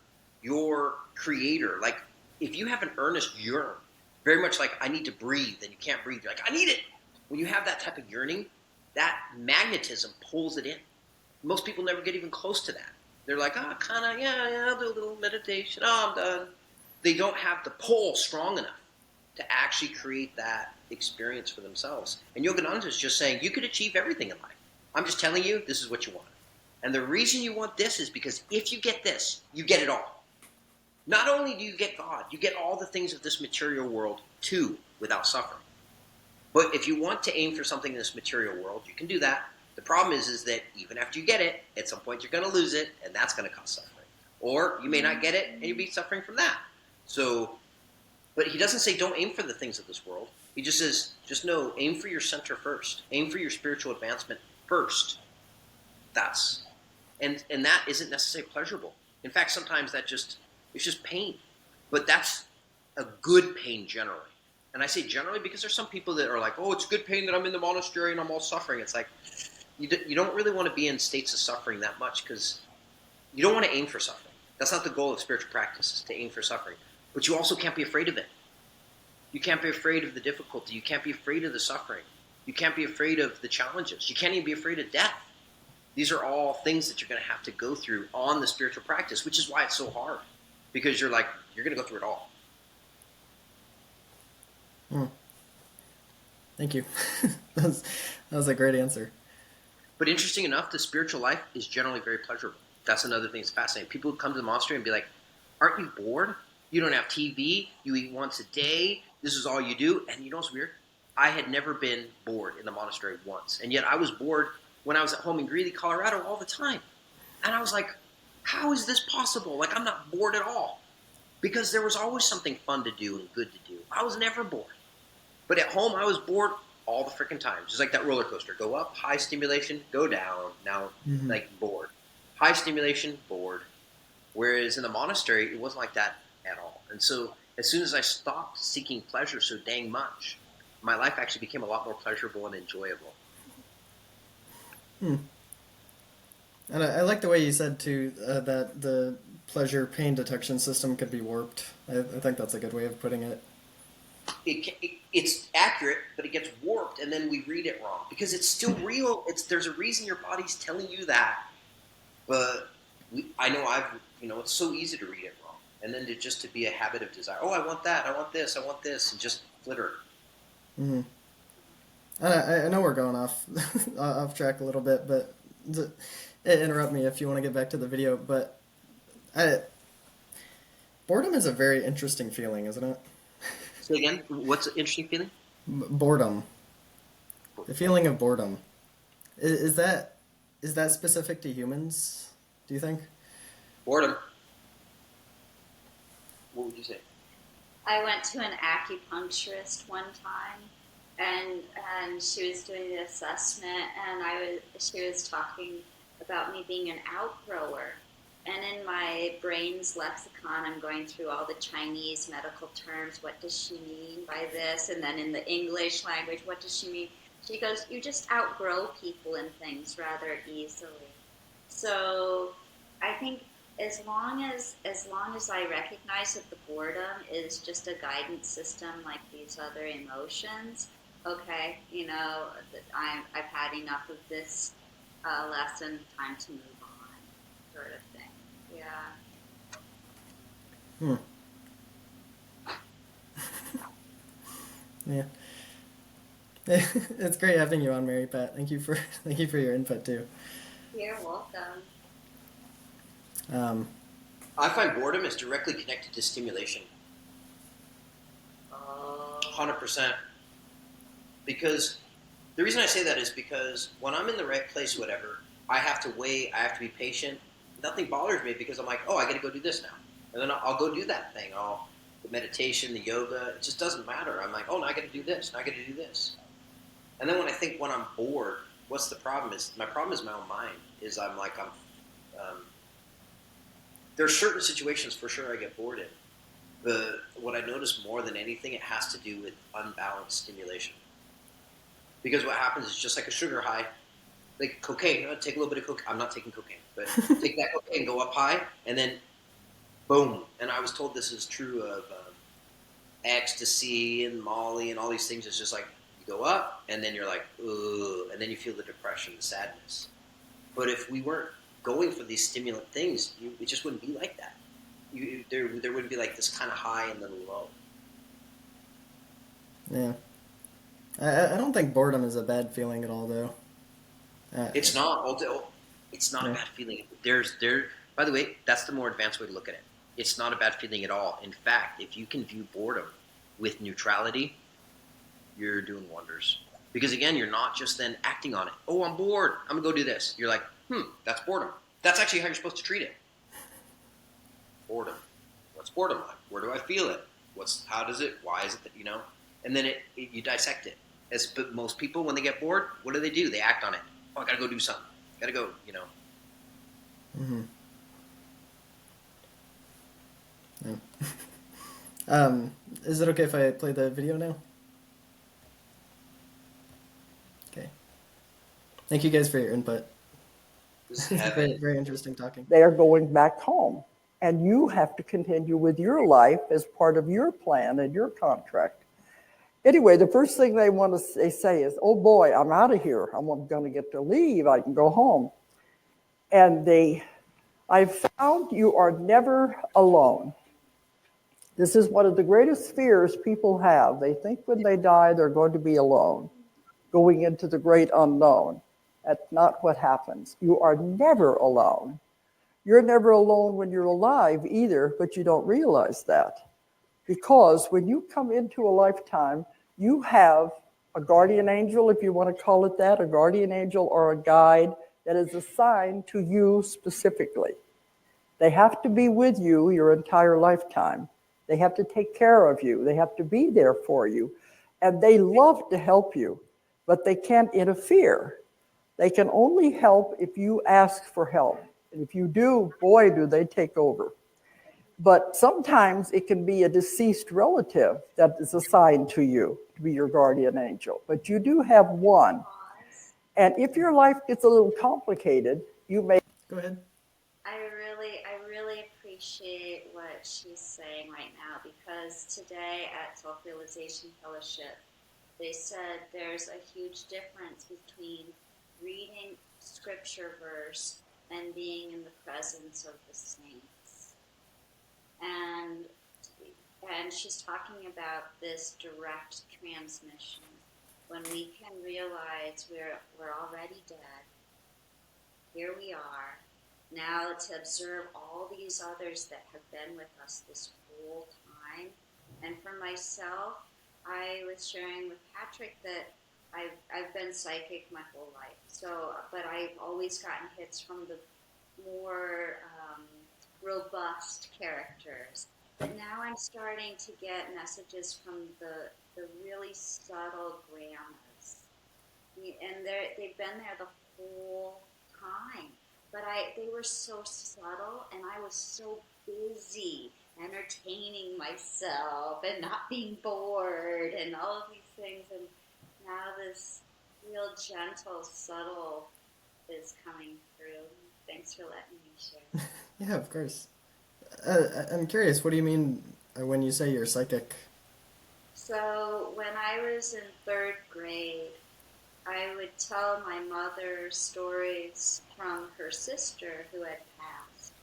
your creator, like, if you have an earnest yearn, very much like I need to breathe and you can't breathe, you're like, I need it. When you have that type of yearning, that magnetism pulls it in. Most people never get even close to that. They're like, oh, kind of, yeah, I'll do a little meditation. Oh, I'm done. They don't have the pull strong enough to actually create that experience for themselves. And Yogananda is just saying, you could achieve everything in life. I'm just telling you, this is what you want. And the reason you want this is because if you get this, you get it all. Not only do you get God, you get all the things of this material world too, without suffering. But if you want to aim for something in this material world, you can do that. The problem is that even after you get it, at some point you're going to lose it, and that's going to cause suffering. Or you may not get it, and you'll be suffering from that. So, but he doesn't say don't aim for the things of this world. He just says, just know, aim for your center first. Aim for your spiritual advancement first. And that isn't necessarily pleasurable. In fact, sometimes it's just pain. But that's a good pain generally. And I say generally because there's some people that are like, oh, it's good pain that I'm in the monastery and I'm all suffering. It's like, you don't really want to be in states of suffering that much, because you don't want to aim for suffering. That's not the goal of spiritual practice, is to aim for suffering. But you also can't be afraid of it. You can't be afraid of the difficulty. You can't be afraid of the suffering. You can't be afraid of the challenges. You can't even be afraid of death. These are all things that you're going to have to go through on the spiritual practice, which is why it's so hard. Because you're going to go through it all. Thank you. that was a great answer. But interesting enough, the spiritual life is generally very pleasurable. That's another thing that's fascinating. People would come to the monastery and be like, aren't you bored? You don't have TV. You eat once a day. This is all you do. And you know what's weird? I had never been bored in the monastery once. And yet I was bored when I was at home in Greeley, Colorado all the time. And I was like, how is this possible? Like, I'm not bored at all. Because there was always something fun to do and good to do. I was never bored. But at home, I was bored all the freaking time. Just like that roller coaster. Go up, high stimulation, go down. Now, like, bored. High stimulation, bored. Whereas in the monastery, it wasn't like that at all. And so as soon as I stopped seeking pleasure so dang much, my life actually became a lot more pleasurable and enjoyable. And I like the way you said, too, that the pleasure-pain detection system could be warped. I think that's a good way of putting it. It's accurate, but it gets warped, and then we read it wrong. Because it's still real. There's a reason your body's telling you that. But it's so easy to read it wrong. And then to be a habit of desire. Oh, I want that, I want this, and just flitter. Mm-hmm. I know we're going off track a little bit, but interrupt me if you want to get back to the video. But boredom is a very interesting feeling, isn't it? Say again, what's an interesting feeling? Boredom. The feeling of boredom. Is that specific to humans, do you think? Boredom. What would you say? I went to an acupuncturist one time, and she was doing the assessment, and she was talking about me being an outgrower. And in my brain's lexicon, I'm going through all the Chinese medical terms. What does she mean by this? And then in the English language, what does she mean? She goes, you just outgrow people and things rather easily. So I think as long as I recognize that the boredom is just a guidance system like these other emotions, okay, I've had enough of this lesson, time to move on, sort of thing. Yeah. Hmm. Yeah. It's great having you on, Mary Pat. Thank you for your input too. You're welcome. Um, I find boredom is directly connected to stimulation. Oh. 100%. Because the reason I say that is because when I'm in the right place, whatever, I have to wait, I have to be patient. Nothing bothers me because I'm like, oh, I got to go do this now. And then I'll go do that thing. The meditation, the yoga, it just doesn't matter. I'm like, oh, now I got to do this, now I got to do this. And then when I'm bored, what's the problem? Is my problem is my own mind. Is um, there are certain situations for sure I get bored in. What I notice more than anything, it has to do with unbalanced stimulation. Because what happens is just like a sugar high, like cocaine. Take a little bit of cocaine. I'm not taking cocaine, but take that cocaine, go up high, and then boom. And I was told this is true of ecstasy and Molly and all these things. It's just like you go up, and then you're like, ugh, and then you feel the depression, the sadness. But if we weren't going for these stimulant things, it just wouldn't be like that. There wouldn't be like this kind of high and then low. yeah. I don't think boredom is a bad feeling at all, though. Uh, It's not. It's not a yeah. bad feeling. There. By the way, that's the more advanced way to look at it. It's not a bad feeling at all. In fact, if you can view boredom with neutrality, you're doing wonders. Because again, you're not just then acting on it. Oh, I'm bored. I'm gonna go do this. You're like, that's boredom. That's actually how you're supposed to treat it. Boredom. What's boredom like? Where do I feel it? How does it? Why is it that And then you dissect it. But most people, when they get bored, what do? They act on it. Oh, I gotta go do something. Gotta go. Hmm. Yeah. Is it okay if I play the video now? Okay. Thank you guys for your input. This is heaven. Very, very interesting talking. They are going back home. And you have to continue with your life as part of your plan and your contract. Anyway, the first thing they say is, oh boy, I'm out of here. I'm going to get to leave. I can go home. And I've found you are never alone. This is one of the greatest fears people have. They think when they die, they're going to be alone, going into the great unknown. That's not what happens. You are never alone. You're never alone when you're alive either, but you don't realize that. Because when you come into a lifetime, you have a guardian angel, if you want to call it that, a guardian angel or a guide that is assigned to you specifically. They have to be with you your entire lifetime. They have to take care of you. They have to be there for you. And they love to help you, but they can't interfere. They can only help if you ask for help. And if you do, boy, do they take over. But sometimes it can be a deceased relative that is assigned to you to be your guardian angel. But you do have one. Pause. And if your life gets a little complicated, you may. Go ahead. I really appreciate what she's saying right now, because today at Self Realization Fellowship, they said there's a huge difference between reading scripture verse and being in the presence of the saints. And and she's talking about this direct transmission. When we can realize we're already dead, here we are, now to observe all these others that have been with us this whole time. And for myself, I was sharing with Patrick that I've been psychic my whole life. So, but I've always gotten hits from the more robust characters. But now I'm starting to get messages from the really subtle grandmas, and they've been there the whole time. but they were so subtle, and I was so busy entertaining myself and not being bored and all of these things. And now this real gentle, subtle is coming through. Thanks for letting me share. Yeah, of course. I'm curious. What do you mean when you say you're psychic? So when I was in third grade, I would tell my mother stories from her sister who had passed.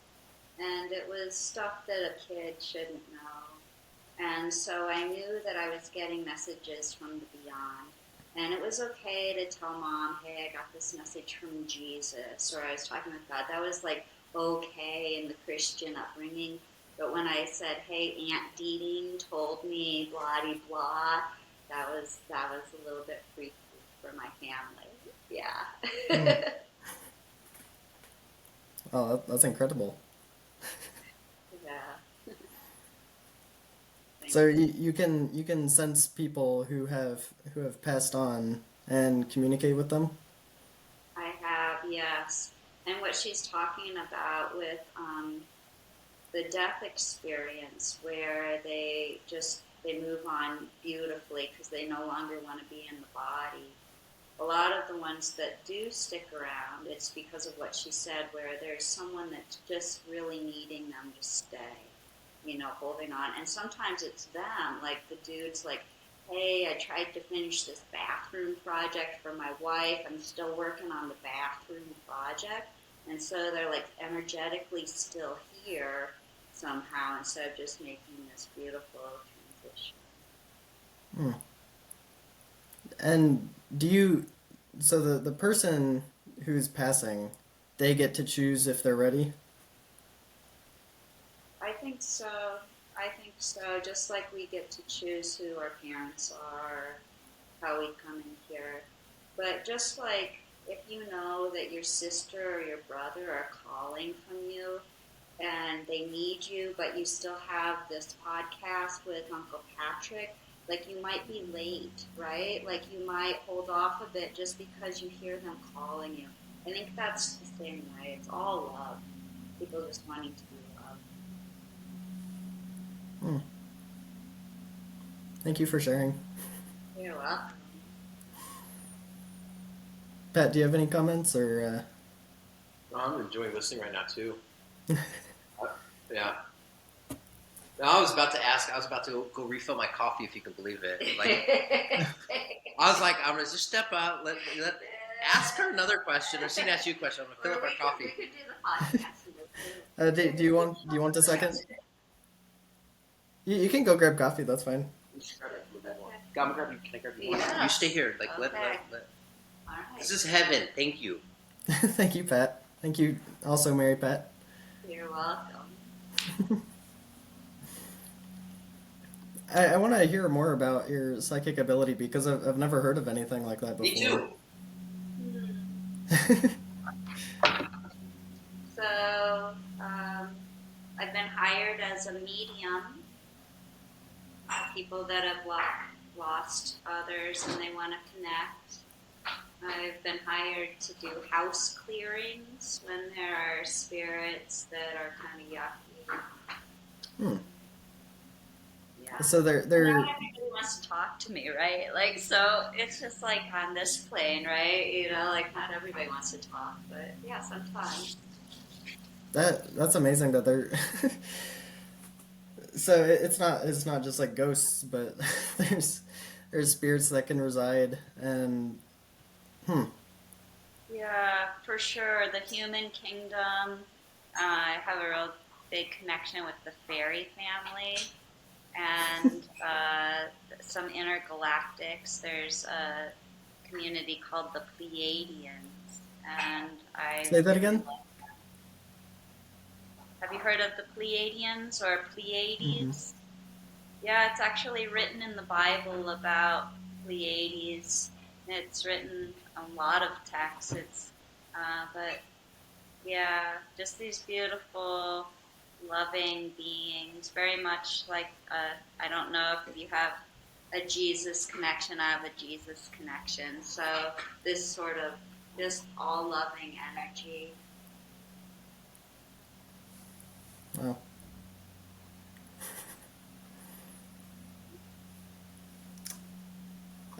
And it was stuff that a kid shouldn't know. And so I knew that I was getting messages from the beyond. And it was okay to tell mom, hey, I got this message from Jesus, or I was talking with God. That was like okay in the Christian upbringing. But when I said, hey, Aunt Deeding told me blah de blah, that was a little bit freaky for my family. Hmm. Yeah. Oh, that's incredible. Yeah. Thank So you. you can sense people who have passed on and communicate with them. I have, yes. And what she's talking about with the death experience, where they move on beautifully because they no longer want to be in the body. A lot of the ones that do stick around, it's because of what she said, where there's someone that's just really needing them to stay, holding on. And sometimes it's them, like the dude's like, hey, I tried to finish this bathroom project for my wife. I'm still working on the bathroom project. And so they're like energetically still here somehow instead of just making this beautiful transition. Hmm. And do you? So the person who's passing, they get to choose if they're ready. I think so. I think so. Just like we get to choose who our parents are, how we come in here. But just like if you know that your sister or your brother are calling from you and they need you, but you still have this podcast with Uncle Patrick, like you might be late, right? Like you might hold off a bit just because you hear them calling you. I think that's the same way. It's all love. People just wanting to be loved. Hmm. Thank you for sharing. You're welcome. Pat, do you have any comments or? I'm enjoying listening right now too. Yeah. No, I was about to ask. I was about to go refill my coffee, if you can believe it. Like I was like, I'm gonna just step out. Let ask her another question, or she can ask you a question. I'm gonna fill up our coffee. We could do the podcast. Do you want a second? You can go grab coffee. That's fine. You should grab it. Okay. Can I grab you one? Yeah. You stay here. Like Okay. let. All right. This is heaven. Thank you. Thank you, Pat. Thank you, also, Mary Pat. You're welcome. I want to hear more about your psychic ability because I've never heard of anything like that Me before. too. So, I've been hired as a medium for people that have lost others and they want to connect. I've been hired to do house clearings when there are spirits that are kind of yucky. Hmm. Yeah. So they're Not everybody wants to talk to me, right? Like, so it's just like on this plane, right? Like not everybody wants to talk, but yeah, sometimes. that's amazing that they're. So it's not just like ghosts, but there's spirits that can reside and hmm. Yeah, for sure. The human kingdom, I have a real big connection with the fairy family and some intergalactics. There's a community called the Pleiadians, and I Say that really again. love. Have you heard of the Pleiadians or Mm-mm. Pleiades? Yeah, it's actually written in the Bible about Pleiades. It's written a lot of texts. But yeah, just these beautiful, loving beings. Very much like I don't know if you have a Jesus connection. I have a Jesus connection. So this sort of just all loving energy. Wow.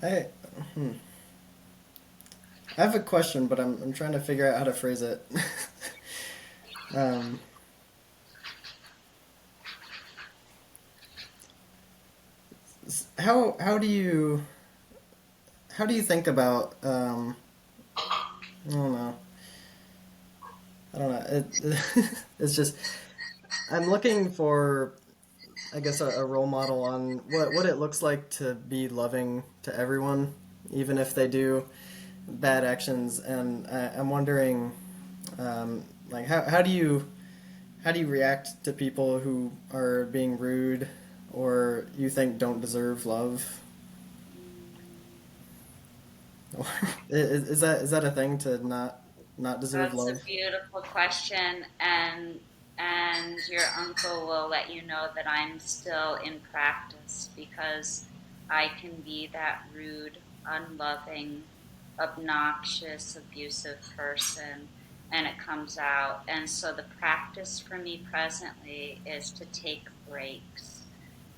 I hmm. I have a question, but I'm trying to figure out how to phrase it. um, how do you think about I don't know. I don't know. It's just I'm looking for, I guess, a role model on what it looks like to be loving to everyone, even if they do bad actions. And I'm wondering, like, how do you react to people who are being rude or you think don't deserve love? Is that a thing to not deserve That's a love? beautiful question, and your uncle will let you know that I'm still in practice because I can be that rude, unloving, obnoxious, abusive person, and it comes out. And so the practice for me presently is to take breaks.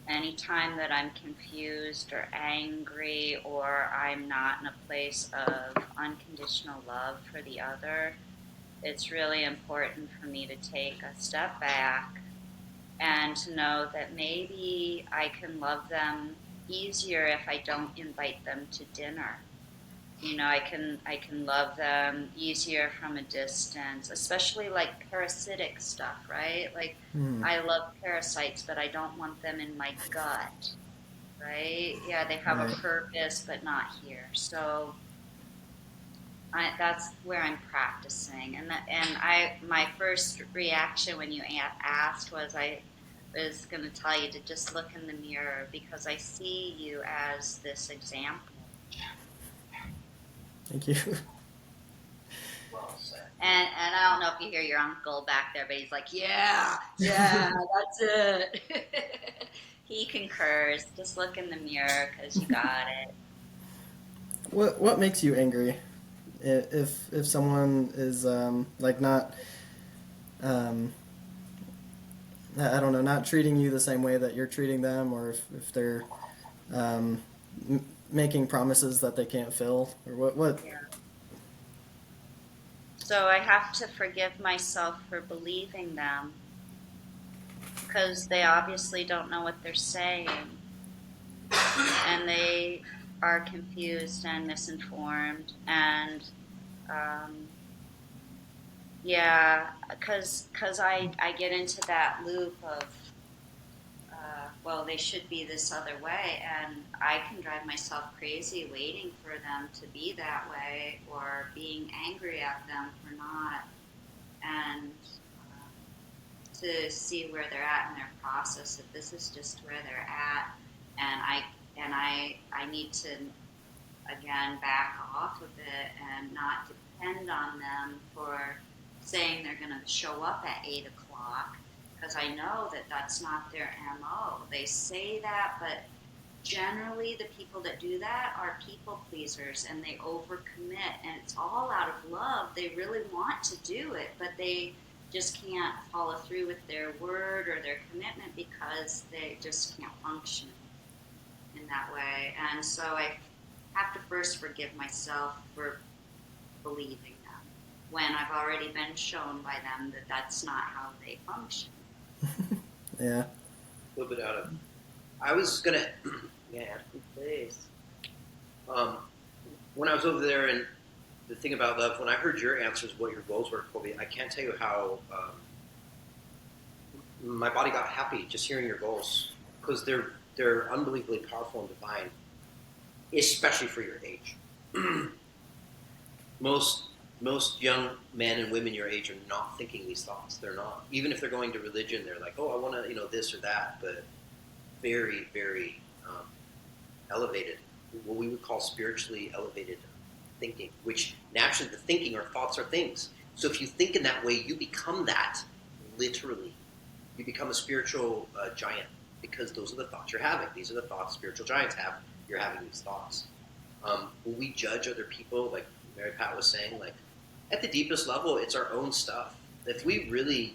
Anytime that I'm confused or angry or I'm not in a place of unconditional love for the other, it's really important for me to take a step back and to know that maybe I can love them easier if I don't invite them to dinner. I can love them easier from a distance, especially like parasitic stuff, right? Like Hmm. I love parasites, but I don't want them in my gut, right? Yeah, they have a Right. purpose, but not here. So that's where I'm practicing, my first reaction when you asked was I was going to tell you to just look in the mirror because I see you as this example. Thank you. Well said. And I don't know if you hear your uncle back there, but he's like, yeah, yeah, that's it. He concurs. Just look in the mirror because you got it. What makes you angry? If someone is like not um, I don't know, not treating you the same way that you're treating them, or if they're um, making promises that they can't fill, or what. Yeah. So I have to forgive myself for believing them because they obviously don't know what they're saying and they are confused and misinformed and um, yeah, because I get into that loop of well, they should be this other way, and I can drive myself crazy waiting for them to be that way or being angry at them for not, and to see where they're at in their process. That this is just where they're at, and I need to again back off of it and not depend on them for saying they're going to show up at 8 o'clock because I know that that's not their MO. They say that, but generally the people that do that are people pleasers and they overcommit, and it's all out of love. They really want to do it, but they just can't follow through with their word or their commitment because they just can't function in that way. And so I have to first forgive myself for believing them when I've already been shown by them that that's not how they function. Yeah. A little bit out of. I was gonna. Yeah, please. Um, when I was over there, and the thing about love, when I heard your answers, what your goals were, Colby, I can't tell you how my body got happy just hearing your goals because they're unbelievably powerful and divine, especially for your age. most most young men and women your age are not thinking these thoughts. They're not. Even if they're going to religion, they're like, oh, I want to, this or that. But very, very elevated, what we would call spiritually elevated thinking. Which naturally, the thinking or thoughts are things. So if you think in that way, you become that literally. You become a spiritual giant because those are the thoughts you're having. These are the thoughts spiritual giants have. You're having these thoughts. When we judge other people, like Mary Pat was saying, like at the deepest level, it's our own stuff. If we really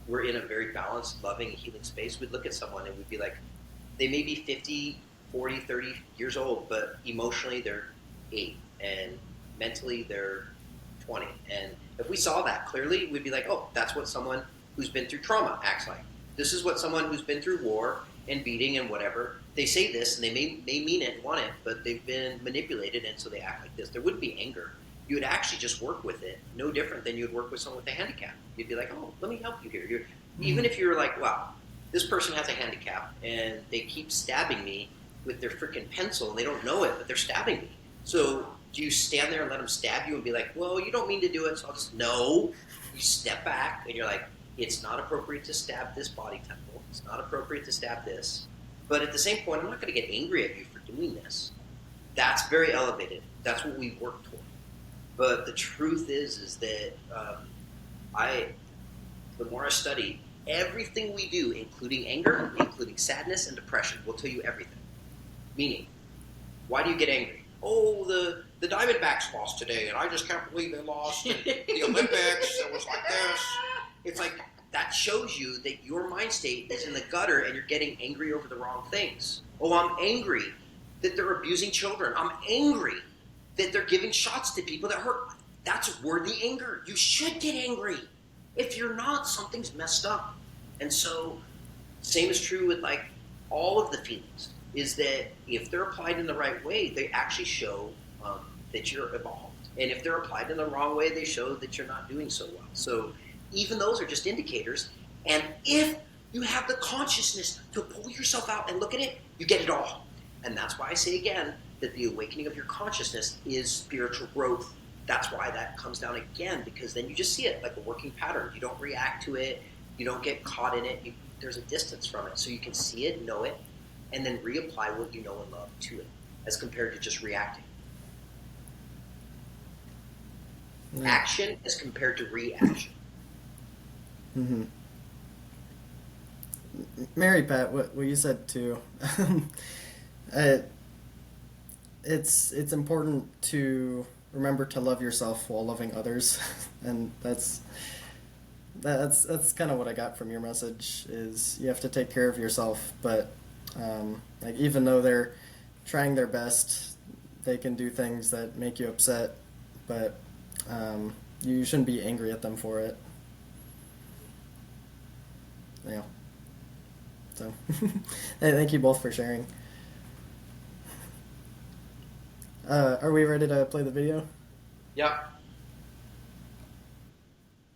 we're in a very balanced, loving, healing space, we'd look at someone and we'd be like, they may be 50, 40, 30 years old, but emotionally they're 8, and mentally they're 20. And if we saw that clearly, we'd be like, oh, that's what someone who's been through trauma acts like. This is what someone who's been through war and beating and whatever, they say this and they may mean it and want it, but they've been manipulated and so they act like this. There wouldn't be anger. You would actually just work with it, no different than you would work with someone with a handicap. You'd be like, oh, let me help you here. Even if you're like, wow, this person has a handicap and they keep stabbing me with their freaking pencil and they don't know it, but they're stabbing me. So do you stand there and let them stab you and be like, well, you don't mean to do it, so I'll just, no. You step back and you're like, it's not appropriate to stab this body temple. It's not appropriate to stab this. But at the same point, I'm not going to get angry at you for doing this. That's very elevated. That's what we work toward. But the truth is that the more I study, everything we do, including anger, including sadness and depression, will tell you everything. Meaning, why do you get angry? Oh, the Diamondbacks lost today, and I just can't believe they lost. The Olympics, it was like this. It's like, that shows you that your mind state is in the gutter and you're getting angry over the wrong things. Oh, I'm angry that they're abusing children. I'm angry that they're giving shots to people that hurt. That's worthy anger. You should get angry. If you're not, something's messed up. And so, same is true with like all of the feelings, is that if they're applied in the right way, they actually show that you're evolved. And if they're applied in the wrong way, they show that you're not doing so well. So even those are just indicators. And if you have the consciousness to pull yourself out and look at it, you get it all. And that's why I say again that the awakening of your consciousness is spiritual growth. That's why that comes down again, because then you just see it like a working pattern. You don't react to it. You don't get caught in it. There's a distance from it. So you can see it, know it, and then reapply what you know and love to it, as compared to just reacting. Action as compared to reaction. Mm-hmm. Mary Pat, what you said too. It's important to remember to love yourself while loving others, and that's kind of what I got from your message. Is you have to take care of yourself, but like even though they're trying their best, they can do things that make you upset, but you shouldn't be angry at them for it. Yeah. So, thank you both for sharing. Are we ready to play the video? Yeah.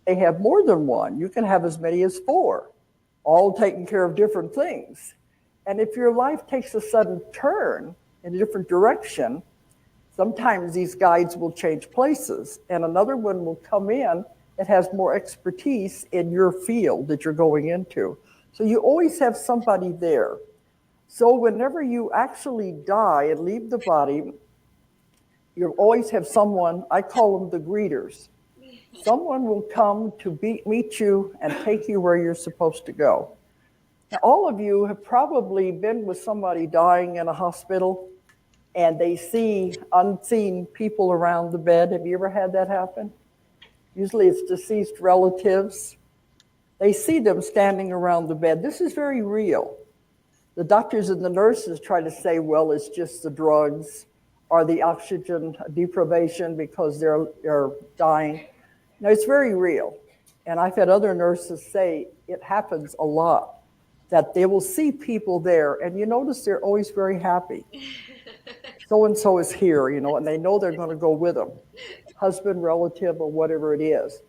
They have more than one. You can have as many as 4, all taking care of different things. And if your life takes a sudden turn in a different direction, sometimes these guides will change places, and another one will come in that has more expertise in your field that you're going into. So you always have somebody there. So whenever you actually die and leave the body, you always have someone, I call them the greeters. Someone will come to meet you and take you where you're supposed to go. Now, all of you have probably been with somebody dying in a hospital and they see unseen people around the bed. Have you ever had that happen? Usually it's deceased relatives. They see them standing around the bed. This is very real. The doctors and the nurses try to say, well, it's just the drugs or the oxygen deprivation because they're dying. No, it's very real. And I've had other nurses say it happens a lot, that they will see people there and you notice they're always very happy. So-and-so is here, and they know they're going to go with them, husband, relative, or whatever it is.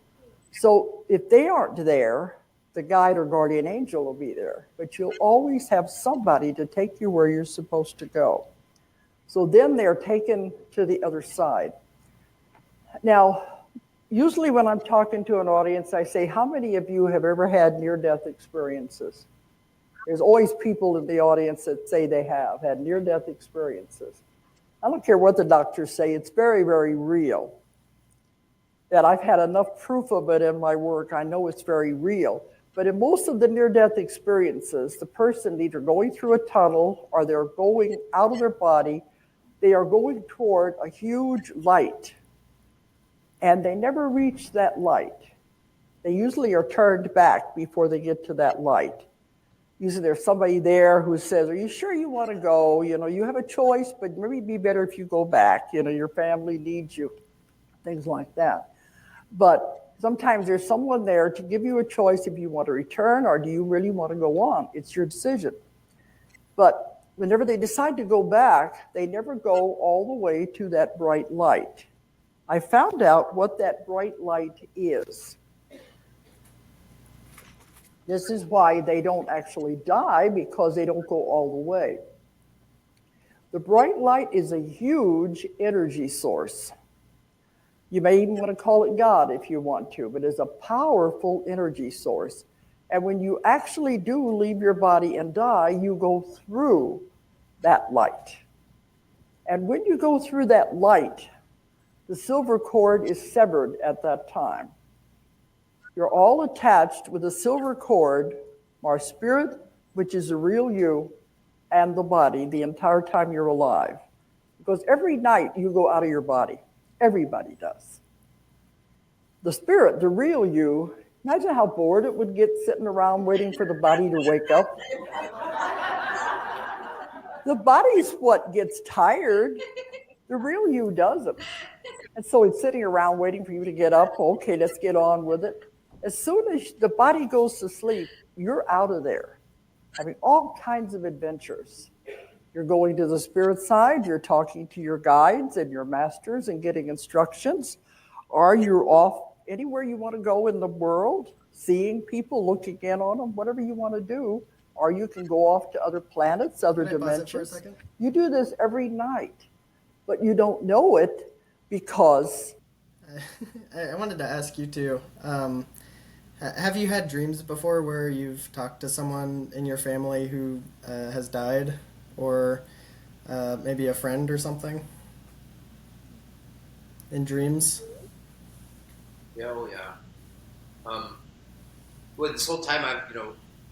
So if they aren't there, the guide or guardian angel will be there, but you'll always have somebody to take you where you're supposed to go. So then they're taken to the other side. Now, usually when I'm talking to an audience, I say, how many of you have ever had near-death experiences? There's always people in the audience that say they have had near-death experiences. I don't care what the doctors say, it's very, very real. That I've had enough proof of it in my work, I know it's very real. But in most of the near-death experiences, the person either going through a tunnel or they're going out of their body, they are going toward a huge light. And they never reach that light. They usually are turned back before they get to that light. Usually there's somebody there who says, are you sure you want to go? You have a choice, but maybe it'd be better if you go back. Your family needs you, things like that. But sometimes there's someone there to give you a choice if you want to return or do you really want to go on. It's your decision. But whenever they decide to go back, they never go all the way to that bright light. I found out what that bright light is. This is why they don't actually die, because they don't go all the way. The bright light is a huge energy source. You may even want to call it God if you want to, but it's a powerful energy source. And when you actually do leave your body and die, you go through that light. And when you go through that light, the silver cord is severed at that time. You're all attached with a silver cord, our spirit, which is the real you, and the body the entire time you're alive. Because every night you go out of your body. Everybody does. The spirit, the real you, imagine how bored it would get sitting around waiting for the body to wake up. The body's what gets tired. The real you doesn't. And so it's sitting around waiting for you to get up. Okay, let's get on with it. As soon as the body goes to sleep, you're out of there, having all kinds of adventures. You're going to the spirit side, you're talking to your guides and your masters and getting instructions, or you're off anywhere you want to go in the world, seeing people, looking in on them, whatever you want to do, or you can go off to other planets, other Can I pause it for a dimensions. second? You do this every night, but you don't know it because... I wanted to ask you too. Have you had dreams before where you've talked to someone in your family who has died, or maybe a friend or something in dreams? Yeah, oh yeah. Well, this whole time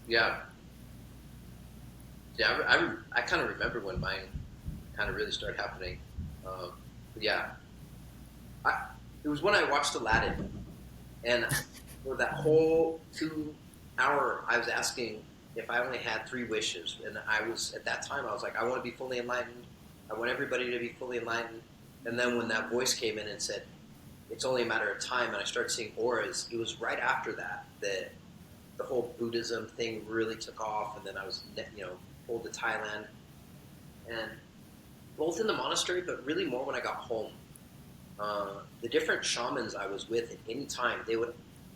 yeah, I kind of remember when mine kind of really started happening. But yeah, it was when I watched Aladdin, and for that whole 2 hour, I was asking if I only had 3 wishes, and I was at that time I was like, I want to be fully enlightened. I want everybody to be fully enlightened. And then when that voice came in and said, it's only a matter of time, and I started seeing auras, it was right after that the whole Buddhism thing really took off, and then I was pulled to Thailand, and both in the monastery, but really more when I got home. The different shamans I was with at any time, they would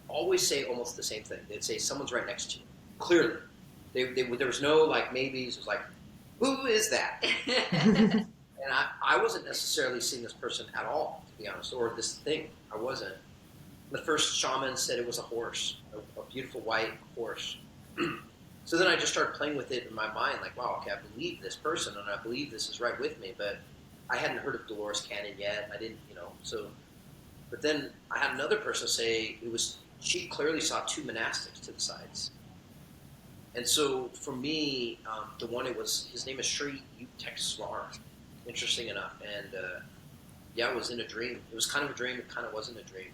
always say almost the same thing. They'd say, someone's right next to you. Clearly. There was no like maybes. It was like, who is that? And I wasn't necessarily seeing this person at all, to be honest, or this thing. I wasn't. The first shaman said it was a horse, a beautiful white horse. So then I just started playing with it in my mind, like, wow, okay, I believe this person, and I believe this is right with me, but I hadn't heard of Dolores Cannon yet. I didn't, so. But then I had another person say she clearly saw 2 monastics to the sides. And so for me, the one his name is Sri Yukteswar, interesting enough. And yeah, it was in a dream. It was kind of a dream. It kind of wasn't a dream.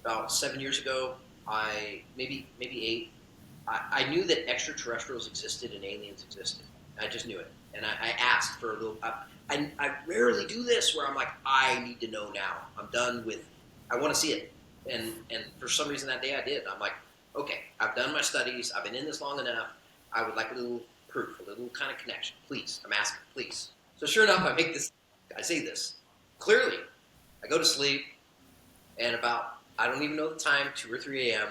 About 7 years ago, maybe 8, I knew that extraterrestrials existed and aliens existed. I just knew it. And I asked for a little, I rarely do this where I'm like, I need to know now. I'm done with, I want to see it. And for some reason that day I did. I'm like, okay, I've done my studies. I've been in this long enough. I would like a little proof, a little kind of connection. Please, I'm asking, please. So sure enough, I say this. Clearly, I go to sleep, and about, I don't even know the time, 2 or 3 a.m.,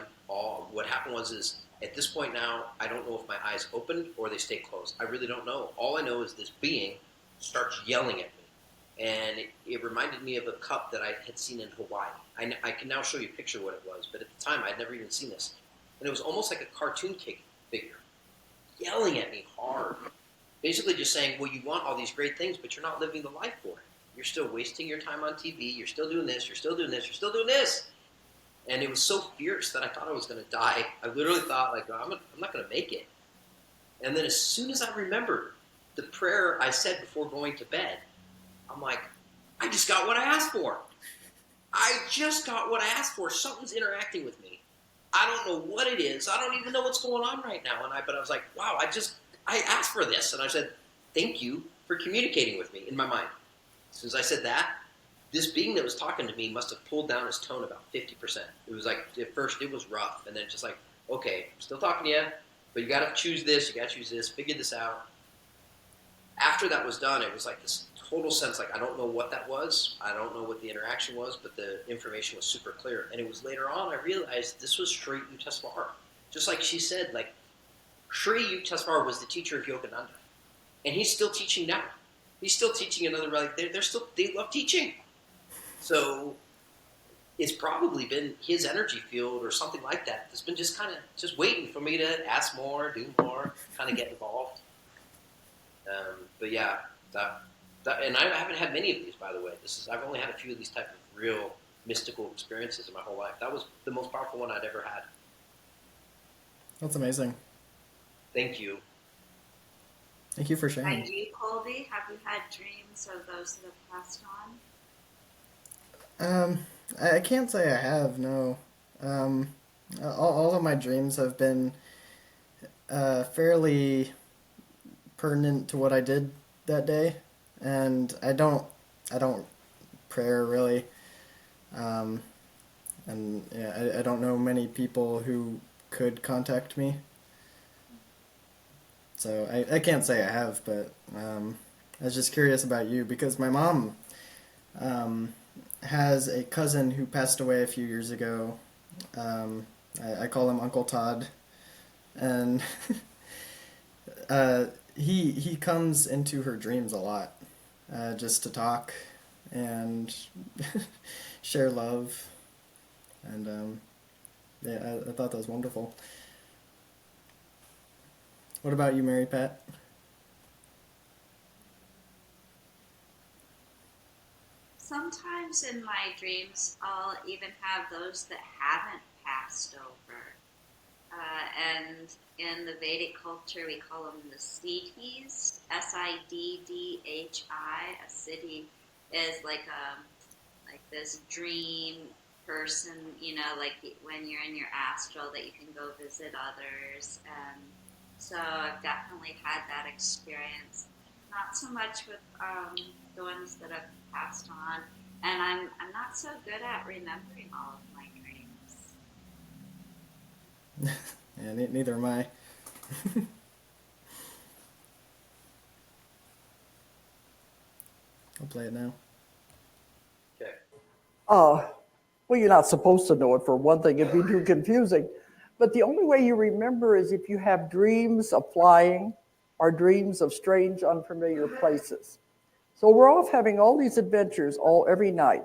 what happened was at this point now, I don't know if my eyes opened or they stayed closed. I really don't know. All I know is this being starts yelling at me. And it reminded me of a cup that I had seen in Hawaii. I can now show you a picture of what it was, but at the time I'd never even seen this. And it was almost like a cartoon figure, yelling at me hard. Basically just saying, well, you want all these great things, but you're not living the life for it. You're still wasting your time on TV. You're still doing this. You're still doing this. You're still doing this. And it was so fierce that I thought I was going to die. I literally thought, like, I'm not going to make it. And then as soon as I remembered the prayer I said before going to bed, I'm like, I just got what I asked for. I just got what I asked for. Something's interacting with me. I don't know what it is. I don't even know what's going on right now. But I was like, wow, I asked for this. And I said, thank you for communicating with me in my mind. As soon as I said that, this being that was talking to me must have pulled down his tone about 50%. It was like, at first it was rough. And then just like, okay, I'm still talking to you, but you got to choose this, you got to choose this, figure this out. After that was done, it was like this total sense, like, I don't know what that was. I don't know what the interaction was, but the information was super clear. And it was later on I realized this was Sri Yukteswar. Just like she said, like, Sri Yukteswar was the teacher of Yogananda. And he's still teaching now. He's still teaching another, like, they love teaching. So it's probably been his energy field or something like that that's been just kind of just waiting for me to ask more, do more, kind of get involved. But yeah, and I haven't had many of these, by the way. I've only had a few of these type of real mystical experiences in my whole life. That was the most powerful one I'd ever had. That's amazing. Thank you. Thank you for sharing. And you, Colby, have you had dreams of those that have passed on? I can't say I have, no. All of my dreams have been fairly pertinent to what I did that day, and I don't prayer really, and yeah, I don't know many people who could contact me, so I can't say I have, but I was just curious about you because my mom has a cousin who passed away a few years ago. I call him Uncle Todd, and he comes into her dreams a lot, just to talk and share love, and yeah, I thought that was wonderful. What about you, Mary Pat? Sometimes in my dreams, I'll even have those that haven't passed over. And in the Vedic culture, we call them the siddhis, Siddhi. A siddhi is like this dream person, like when you're in your astral that you can go visit others. And so I've definitely had that experience. Not so much with the ones that have passed on, and I'm not so good at remembering all of my dreams. Yeah, neither am I. I'll play it now. Okay. Well, you're not supposed to know it for one thing, it'd be too confusing. But the only way you remember is if you have dreams of flying or dreams of strange, unfamiliar places. So we're off having all these adventures every night.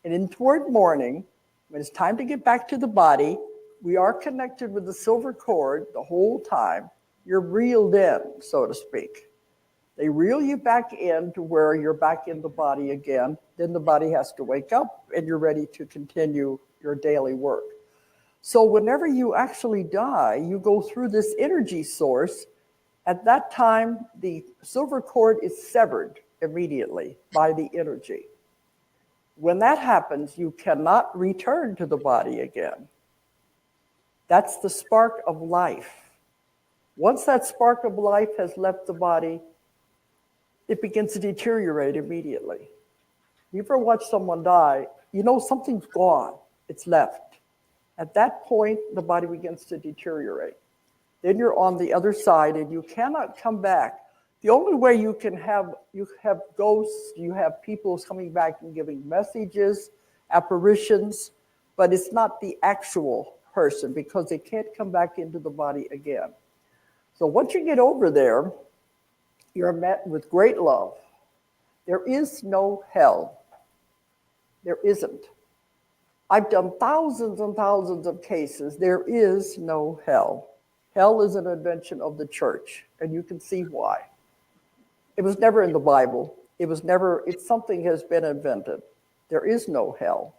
And in toward morning, when it's time to get back to the body, we are connected with the silver cord the whole time. You're reeled in, so to speak. They reel you back in to where you're back in the body again. Then the body has to wake up and you're ready to continue your daily work. So whenever you actually die, you go through this energy source. At that time, the silver cord is severed immediately by the energy. When that happens, you cannot return to the body again. That's the spark of life. Once that spark of life has left the body, it begins to deteriorate immediately. You ever watch someone die, you know something's gone, it's left. At that point, the body begins to deteriorate. Then you're on the other side and you cannot come back. The only way you have ghosts, you have people coming back and giving messages, apparitions, but it's not the actual person because they can't come back into the body again. So once you get over there, you're met with great love. There is no hell. There isn't. I've done thousands and thousands of cases. There is no hell. Hell is an invention of the church, and you can see why. It was never in the Bible. It's something has been invented. There is no hell.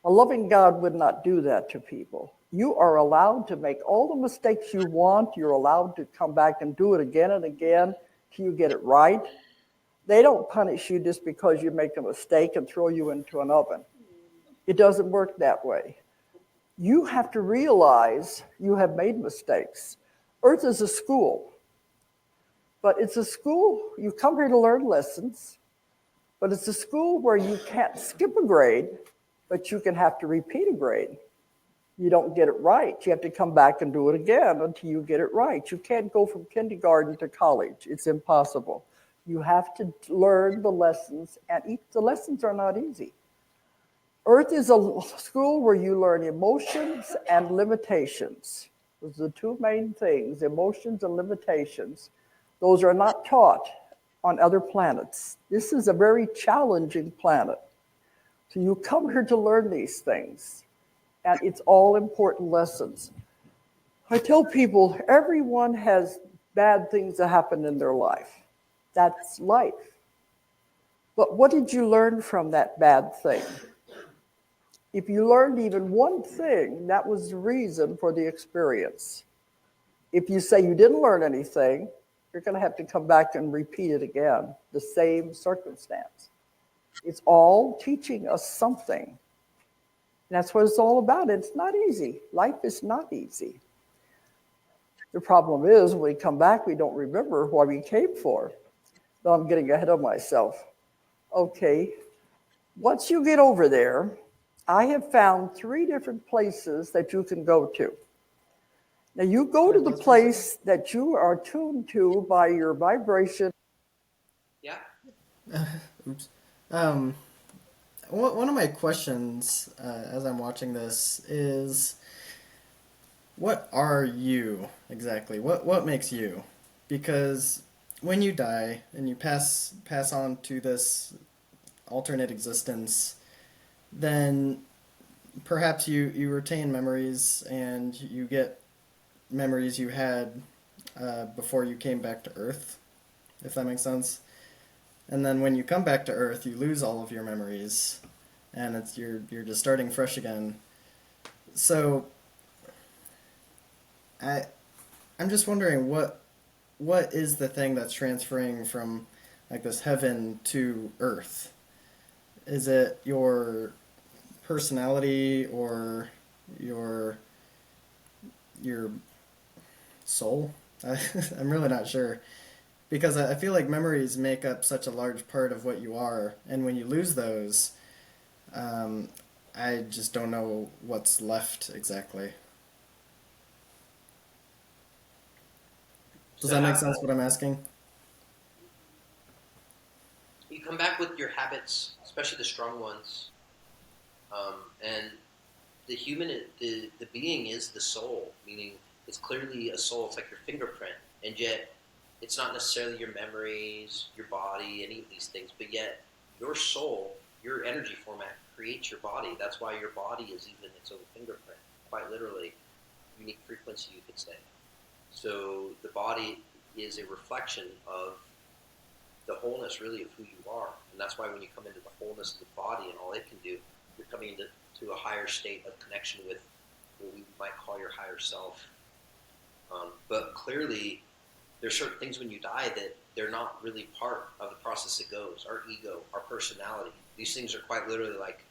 A loving God would not do that to people. You are allowed to make all the mistakes you want. You're allowed to come back and do it again and again till you get it right. They don't punish you just because you make a mistake and throw you into an oven. It doesn't work that way. You have to realize you have made mistakes. Earth is a school, but it's a school, you come here to learn lessons, but it's a school where you can't skip a grade, but you can have to repeat a grade. You don't get it right. You have to come back and do it again until you get it right. You can't go from kindergarten to college. It's impossible. You have to learn the lessons, and the lessons are not easy. Earth is a school where you learn emotions and limitations. Those are the two main things, emotions and limitations. Those are not taught on other planets. This is a very challenging planet. So you come here to learn these things, and it's all important lessons. I tell people everyone has bad things that happen in their life. That's life. But what did you learn from that bad thing? If you learned even one thing, that was the reason for the experience. If you say you didn't learn anything, you're going to have to come back and repeat it again, the same circumstance. It's all teaching us something. And that's what it's all about. It's not easy. Life is not easy. The problem is when we come back, we don't remember why we came for. So I'm getting ahead of myself. Okay, once you get over there, I have found 3 different places that you can go to. Now, you go to the place that you are tuned to by your vibration. Yeah. Oops. Um, one of my questions as I'm watching this is, what are you exactly? What makes you? Because when you die and you pass on to this alternate existence, then perhaps you retain memories and you get memories you had before you came back to Earth, if that makes sense. And then when you come back to Earth, you lose all of your memories, and you're just starting fresh again. So I'm just wondering what is the thing that's transferring from like this heaven to Earth? Is it your personality or your your soul? I'm really not sure, because I feel like memories make up such a large part of what you are, and when you lose those, um, I just don't know what's left exactly. Does So that make sense what I'm asking? you come back with your habits, especially the strong ones, and the human, the being is the soul, meaning it's clearly a soul. It's like your fingerprint, and yet it's not necessarily your memories, your body, any of these things, but yet your soul, your energy format creates your body. That's why your body is even its own fingerprint, quite literally, unique frequency, you could say. So the body is a reflection of the wholeness, really, of who you are, and that's why when you come into the wholeness of the body and all it can do, you're coming into to a higher state of connection with what we might call your higher self. But clearly, there's certain things when you die that they're not really part of the process that goes. Our ego, our personality, these things are quite literally like,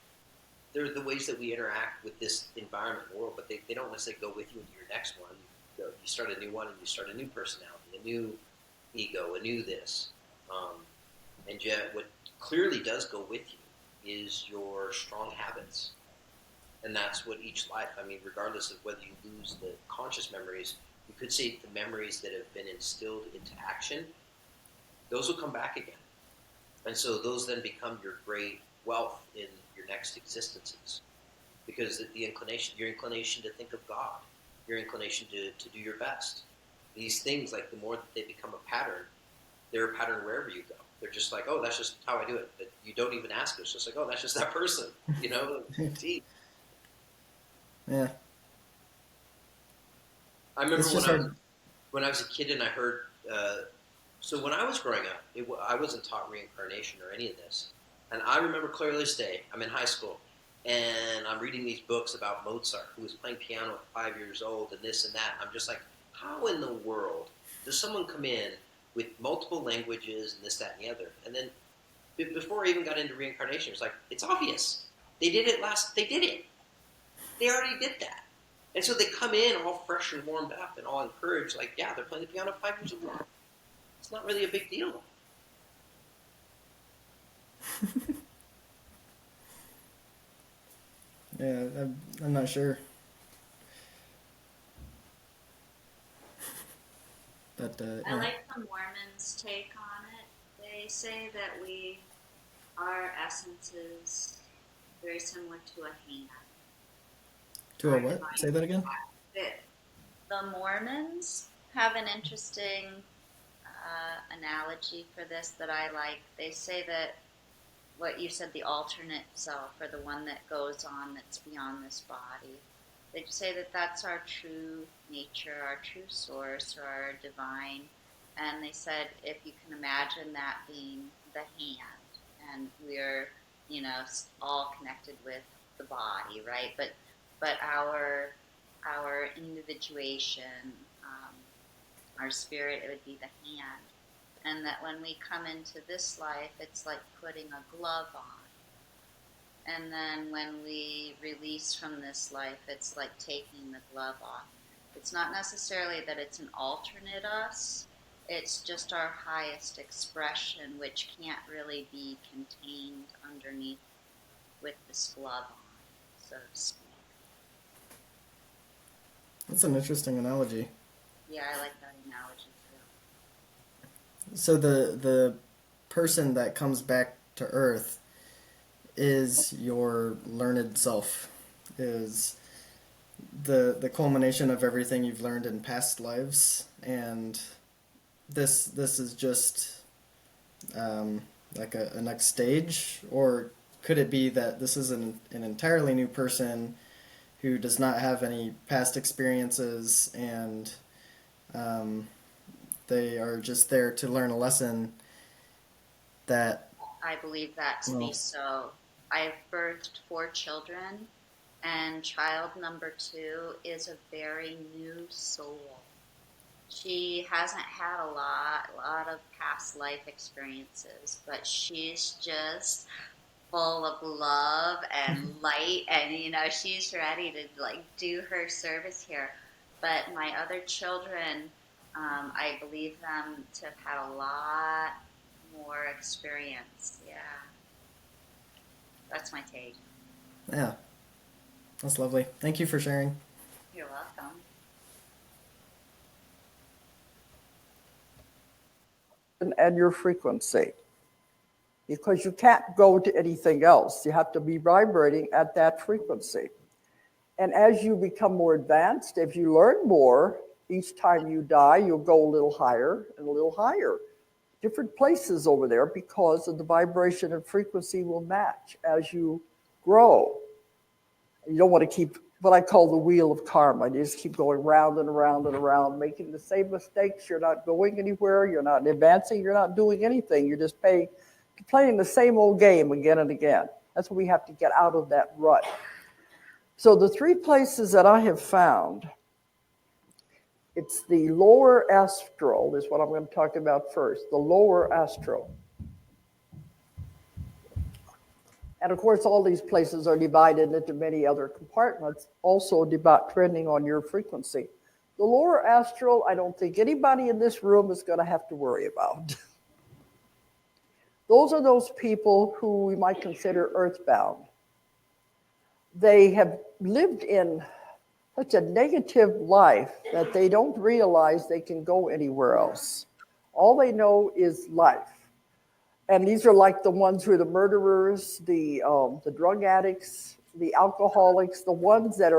they're the ways that we interact with this environment world, but they don't necessarily go with you into your next one. You start a new one and you start a new personality, a new ego, a new this. And yet what clearly does go with you is your strong habits. And that's what each life, I mean, regardless of whether you lose the conscious memories, you could say the memories that have been instilled into action, those will come back again. And so those then become your great wealth in your next existences. Because the inclination, your inclination to think of God, your inclination to do your best. These things, like the more that they become a pattern, they're a pattern wherever you go. They're just like, oh, that's just how I do it. But you don't even ask. It's just like, oh, that's just that person. You know, gee. Yeah, I remember it's just hard. when I was a kid and I heard. So when I was growing up, I wasn't taught reincarnation or any of this. And I remember clearly this day. I'm in high school, and I'm reading these books about Mozart, who was playing piano at 5 years old, and this and that. I'm just like, how in the world does someone come in with multiple languages and this, that, and the other? And then before I even got into reincarnation, it's like, it's obvious. They did it They did it. They already did that. And so they come in all fresh and warmed up and all encouraged, like, yeah, they're playing the piano 5 years ago. It's not really a big deal. Yeah, I'm not sure. But I yeah. like the Mormons' take on it. They say that our essence is very similar to a hand. To a Our what? divine. Say that again? The Mormons have an interesting analogy for this that I like. They say that what you said, the alternate self, or the one that goes on that's beyond this body. They say that that's our true nature, our true source, or our divine. And they said if you can imagine that being the hand, and we're, all connected with the body, right? But our individuation, our spirit, it would be the hand. And that when we come into this life, it's like putting a glove on. And then when we release from this life, it's like taking the glove off. It's not necessarily that it's an alternate us, it's just our highest expression, which can't really be contained underneath with this glove on, so to speak. That's an interesting analogy. Yeah, I like that analogy too. So the person that comes back to Earth is your learned self, is the culmination of everything you've learned in past lives, and this is just like a next stage, or could it be that this is an entirely new person who does not have any past experiences, and they are just there to learn a lesson that, I believe that to be well, so. I've birthed 4 children, and child number 2 is a very new soul. She hasn't had a lot of past life experiences, but she's just full of love and light, and she's ready to like do her service here. But my other children, I believe them to have had a lot more experience. Yeah, that's my take. yeah, that's lovely. Thank you for sharing. You're welcome. And your frequency, because you can't go to anything else. You have to be vibrating at that frequency. And as you become more advanced, if you learn more, each time you die, you'll go a little higher and a little higher. Different places over there, because of the vibration and frequency will match as you grow. You don't want to keep what I call the wheel of karma. You just keep going round and around and around, making the same mistakes. You're not going anywhere. You're not advancing. You're not doing anything. You're just playing the same old game again and again. That's what we have to get out of that rut. So the 3 places that I have found, it's the lower astral, is what I'm going to talk about first, the lower astral. And of course, all these places are divided into many other compartments, also depending on your frequency. The lower astral, I don't think anybody in this room is going to have to worry about. Those are those people who we might consider earthbound. They have lived in such a negative life that they don't realize they can go anywhere else. All they know is life. And these are like the ones who are the murderers, the drug addicts, the alcoholics, the ones that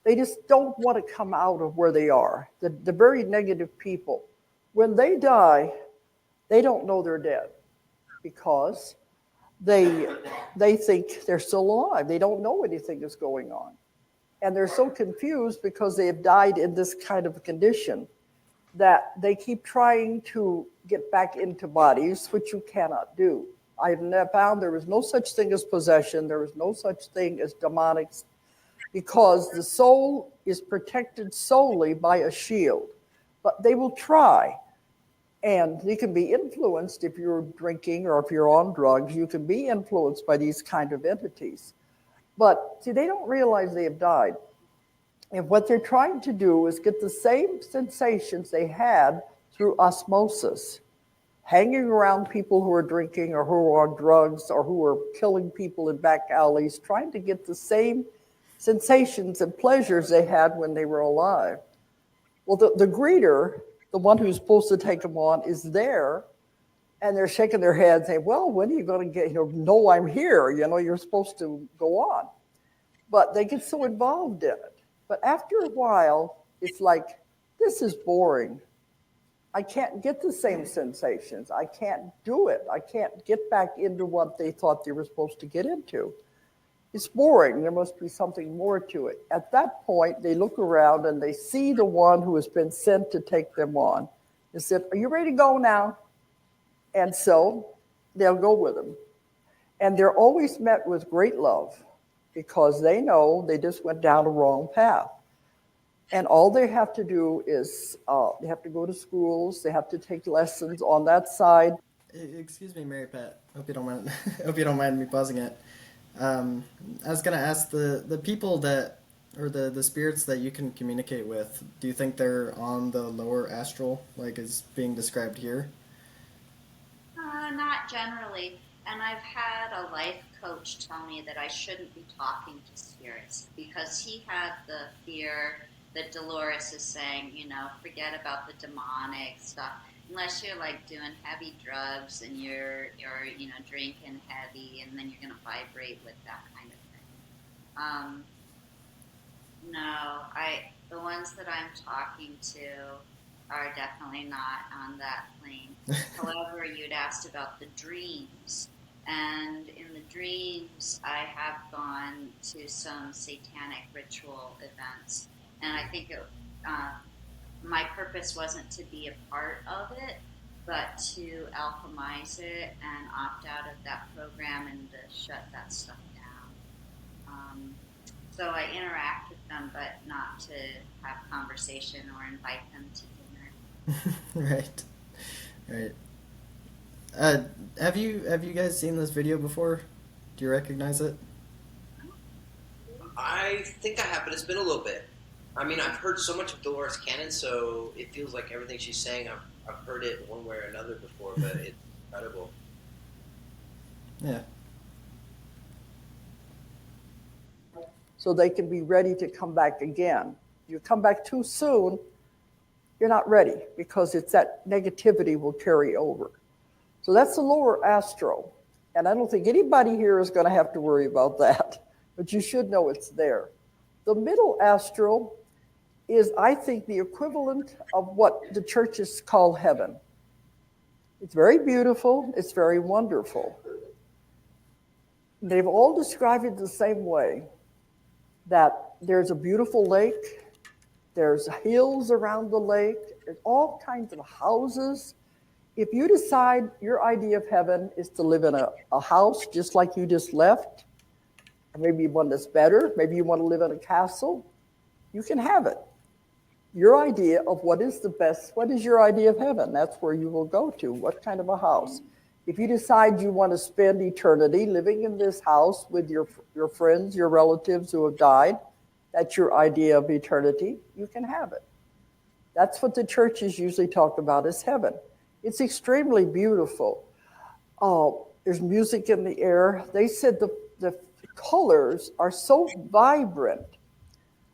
they just don't want to come out of where they are, the very negative people. When they die, they don't know they're dead because they think they're still alive. They don't know anything is going on. And they're so confused because they have died in this kind of condition that they keep trying to get back into bodies, which you cannot do. I've found there is no such thing as possession. There is no such thing as demonics, because the soul is protected solely by a shield. But they will try, and you can be influenced if you're drinking or if you're on drugs. You can be influenced by these kind of entities. But see, they don't realize they have died. And what they're trying to do is get the same sensations they had through osmosis, hanging around people who are drinking or who are on drugs or who are killing people in back alleys, trying to get the same sensations and pleasures they had when they were alive. Well, the greeter, the one who's supposed to take them on, is there, and they're shaking their heads, saying, "Well, when are you going to get? No, I'm here. You're supposed to go on." But they get so involved in it. But after a while, it's like, this is boring. I can't get the same sensations. I can't do it. I can't get back into what they thought they were supposed to get into. It's boring. There must be something more to it. At that point, they look around and they see the one who has been sent to take them on. They said, "Are you ready to go now?" And so they'll go with them. And they're always met with great love because they know they just went down a wrong path. And all they have to do is they have to go to schools, they have to take lessons on that side. Excuse me, Mary Pat. Hope you don't mind. Hope you don't mind me pausing it. I was gonna ask the people that, or the spirits that you can communicate with. Do you think they're on the lower astral, like is being described here? Not generally. And I've had a life coach tell me that I shouldn't be talking to spirits because he had the fear that Dolores is saying, forget about the demonic stuff. Unless you're like doing heavy drugs and you're drinking heavy, and then you're going to vibrate with that kind of thing. No, the ones that I'm talking to are definitely not on that plane. However, you'd asked about the dreams. And in the dreams, I have gone to some satanic ritual events. And I think my purpose wasn't to be a part of it, but to alchemize it and opt out of that program and to shut that stuff down. So I interact with them, but not to have conversation or invite them to dinner. Right, right. Have you guys seen this video before? Do you recognize it? I think I have, but it's been a little bit. I mean, I've heard so much of Dolores Cannon, so it feels like everything she's saying, I've heard it one way or another before, but it's incredible. Yeah. So they can be ready to come back again. You come back too soon, you're not ready because it's that negativity will carry over. So that's the lower astral. And I don't think anybody here is going to have to worry about that, but you should know it's there. The middle astral is, I think, the equivalent of what the churches call heaven. It's very beautiful, it's very wonderful. They've all described it the same way, that there's a beautiful lake, there's hills around the lake, there's all kinds of houses. If you decide your idea of heaven is to live in a house just like you just left, or maybe one that's better, maybe you want to live in a castle, you can have it. Your idea of what is the best, what is your idea of heaven? That's where you will go to. What kind of a house? If you decide you want to spend eternity living in this house with your friends, your relatives who have died, that's your idea of eternity, you can have it. That's what the churches usually talk about as heaven. It's extremely beautiful. There's music in the air. They said the colors are so vibrant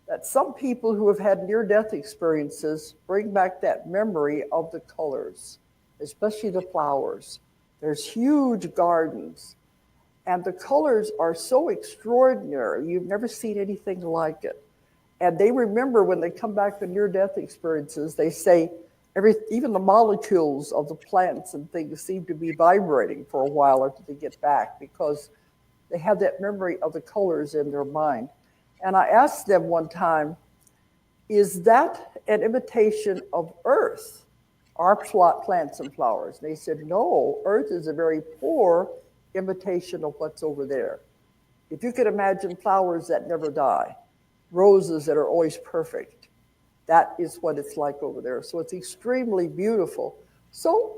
that some people who have had near-death experiences bring back that memory of the colors, especially the flowers. There's huge gardens, and the colors are so extraordinary. You've never seen anything like it. And they remember when they come back from near-death experiences, they say even the molecules of the plants and things seem to be vibrating for a while after they get back because they have that memory of the colors in their mind. And I asked them one time, is that an imitation of Earth, our plants and flowers? And they said, no, Earth is a very poor imitation of what's over there. If you could imagine flowers that never die, roses that are always perfect, that is what it's like over there. So it's extremely beautiful. So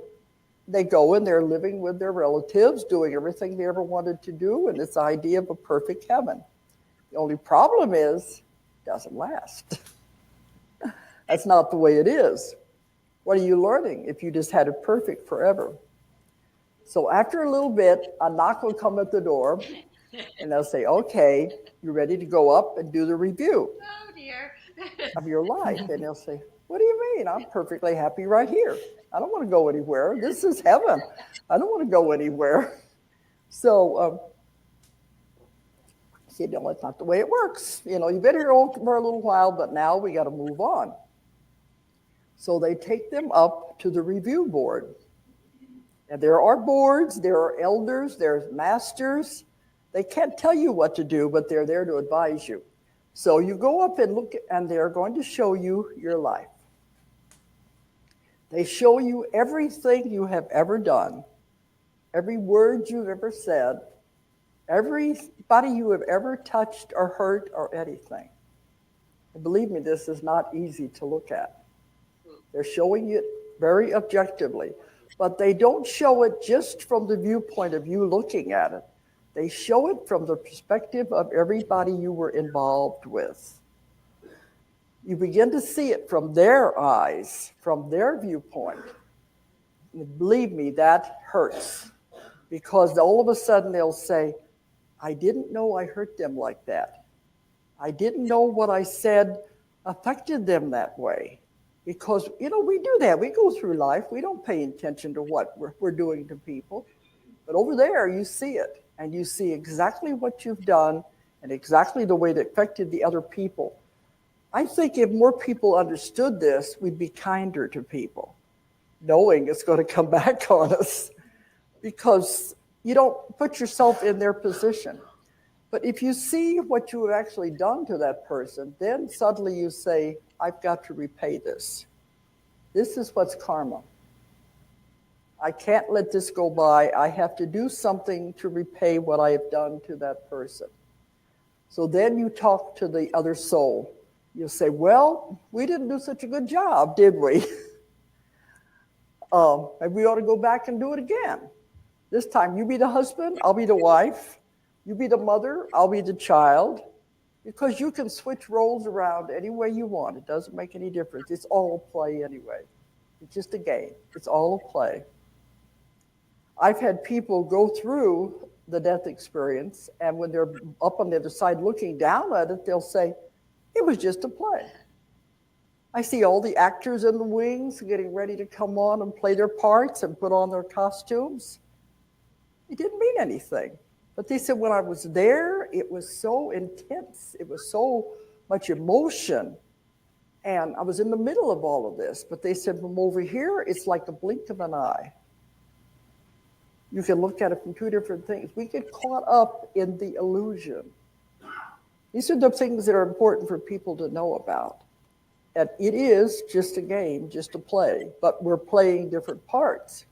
they go and they're living with their relatives, doing everything they ever wanted to do, and this idea of a perfect heaven. The only problem is it doesn't last. That's not the way it is. What are you learning if you just had it perfect forever? So after a little bit, a knock will come at the door, and they'll say, okay, you're ready to go up and do the review Oh dear. of your life. And they'll say, what do you mean? I'm perfectly happy right here. I don't want to go anywhere. This is heaven. I don't want to go anywhere. So I said, no, that's not the way it works. You know, you've been here for a little while, but now we got to move on. So they take them up to the review board. And there are boards, there are elders, there's masters. They can't tell you what to do, but they're there to advise you. So you go up and look, and they're going to show you your life. They show you everything you have ever done, every word you've ever said, everybody you have ever touched or hurt or anything. And believe me, this is not easy to look at. They're showing it very objectively, but they don't show it just from the viewpoint of you looking at it. They show it from the perspective of everybody you were involved with. You begin to see it from their eyes, from their viewpoint. And believe me, that hurts, because all of a sudden they'll say, I didn't know I hurt them like that. I didn't know what I said affected them that way. Because, you know, we do that. We go through life. We don't pay attention to what we're doing to people. But over there, you see it. And you see exactly what you've done and exactly the way it affected the other people. I think if more people understood this, we'd be kinder to people, knowing it's going to come back on us, because you don't put yourself in their position. But if you see what you have actually done to that person, then suddenly you say, I've got to repay this. This is what's karma. I can't let this go by. I have to do something to repay what I have done to that person. So then you talk to the other soul. You'll say, well, we didn't do such a good job, did we? And we ought to go back and do it again. This time you be the husband, I'll be the wife. You be the mother, I'll be the child. Because you can switch roles around any way you want. It doesn't make any difference. It's all play anyway. It's just a game. It's all a play. I've had people go through the death experience, and when they're up on the other side looking down at it, they'll say, it was just a play. I see all the actors in the wings getting ready to come on and play their parts and put on their costumes. It didn't mean anything. But they said, when I was there, it was so intense. It was so much emotion. And I was in the middle of all of this. But they said, from over here, it's like the blink of an eye. You can look at it from two different things. We get caught up in the illusion. These are the things that are important for people to know about. And it is just a game, just a play, but we're playing different parts.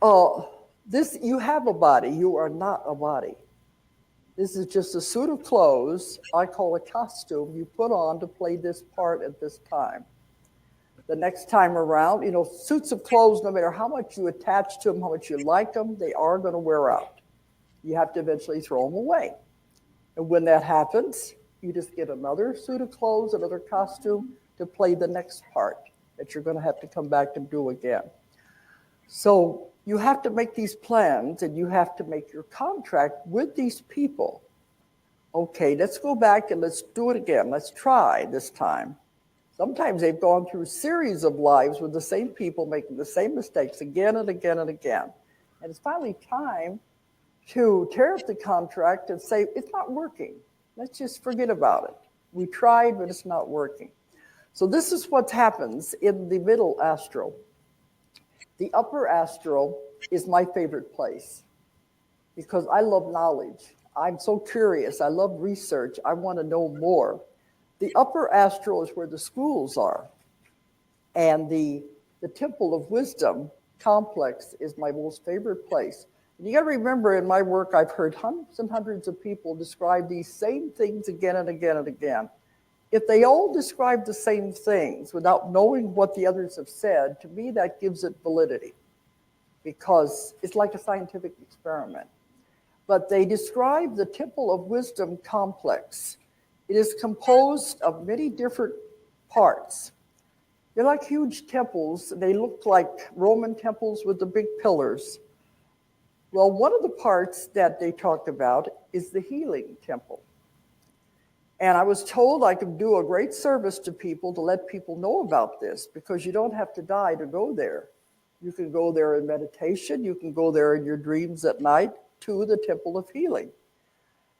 You have a body, you are not a body. This is just a suit of clothes, I call a costume, you put on to play this part at this time. The next time around, you know, suits of clothes, no matter how much you attach to them, how much you like them, they are going to wear out. You have to eventually throw them away. And when that happens, you just get another suit of clothes, another costume to play the next part that you're going to have to come back and do again. So you have to make these plans, and you have to make your contract with these people. Okay, let's go back and let's do it again. Let's try this time. Sometimes they've gone through a series of lives with the same people making the same mistakes again and again and again. And it's finally time to tear up the contract and say, it's not working. Let's just forget about it. We tried, but it's not working. So this is what happens in the middle astral. The upper astral is my favorite place because I love knowledge. I'm so curious. I love research. I want to know more. The upper astral is where the schools are. And the Temple of Wisdom complex is my most favorite place. And you got to remember, in my work, I've heard hundreds and hundreds of people describe these same things again and again and again. If they all describe the same things without knowing what the others have said, to me, that gives it validity because it's like a scientific experiment. but they describe the Temple of Wisdom complex. It is composed of many different parts. They're like huge temples. They look like Roman temples with the big pillars. Well, one of the parts that they talked about is the healing temple. And I was told I could do a great service to people to let people know about this because you don't have to die to go there. You can go there in meditation. You can go there in your dreams at night to the Temple of Healing.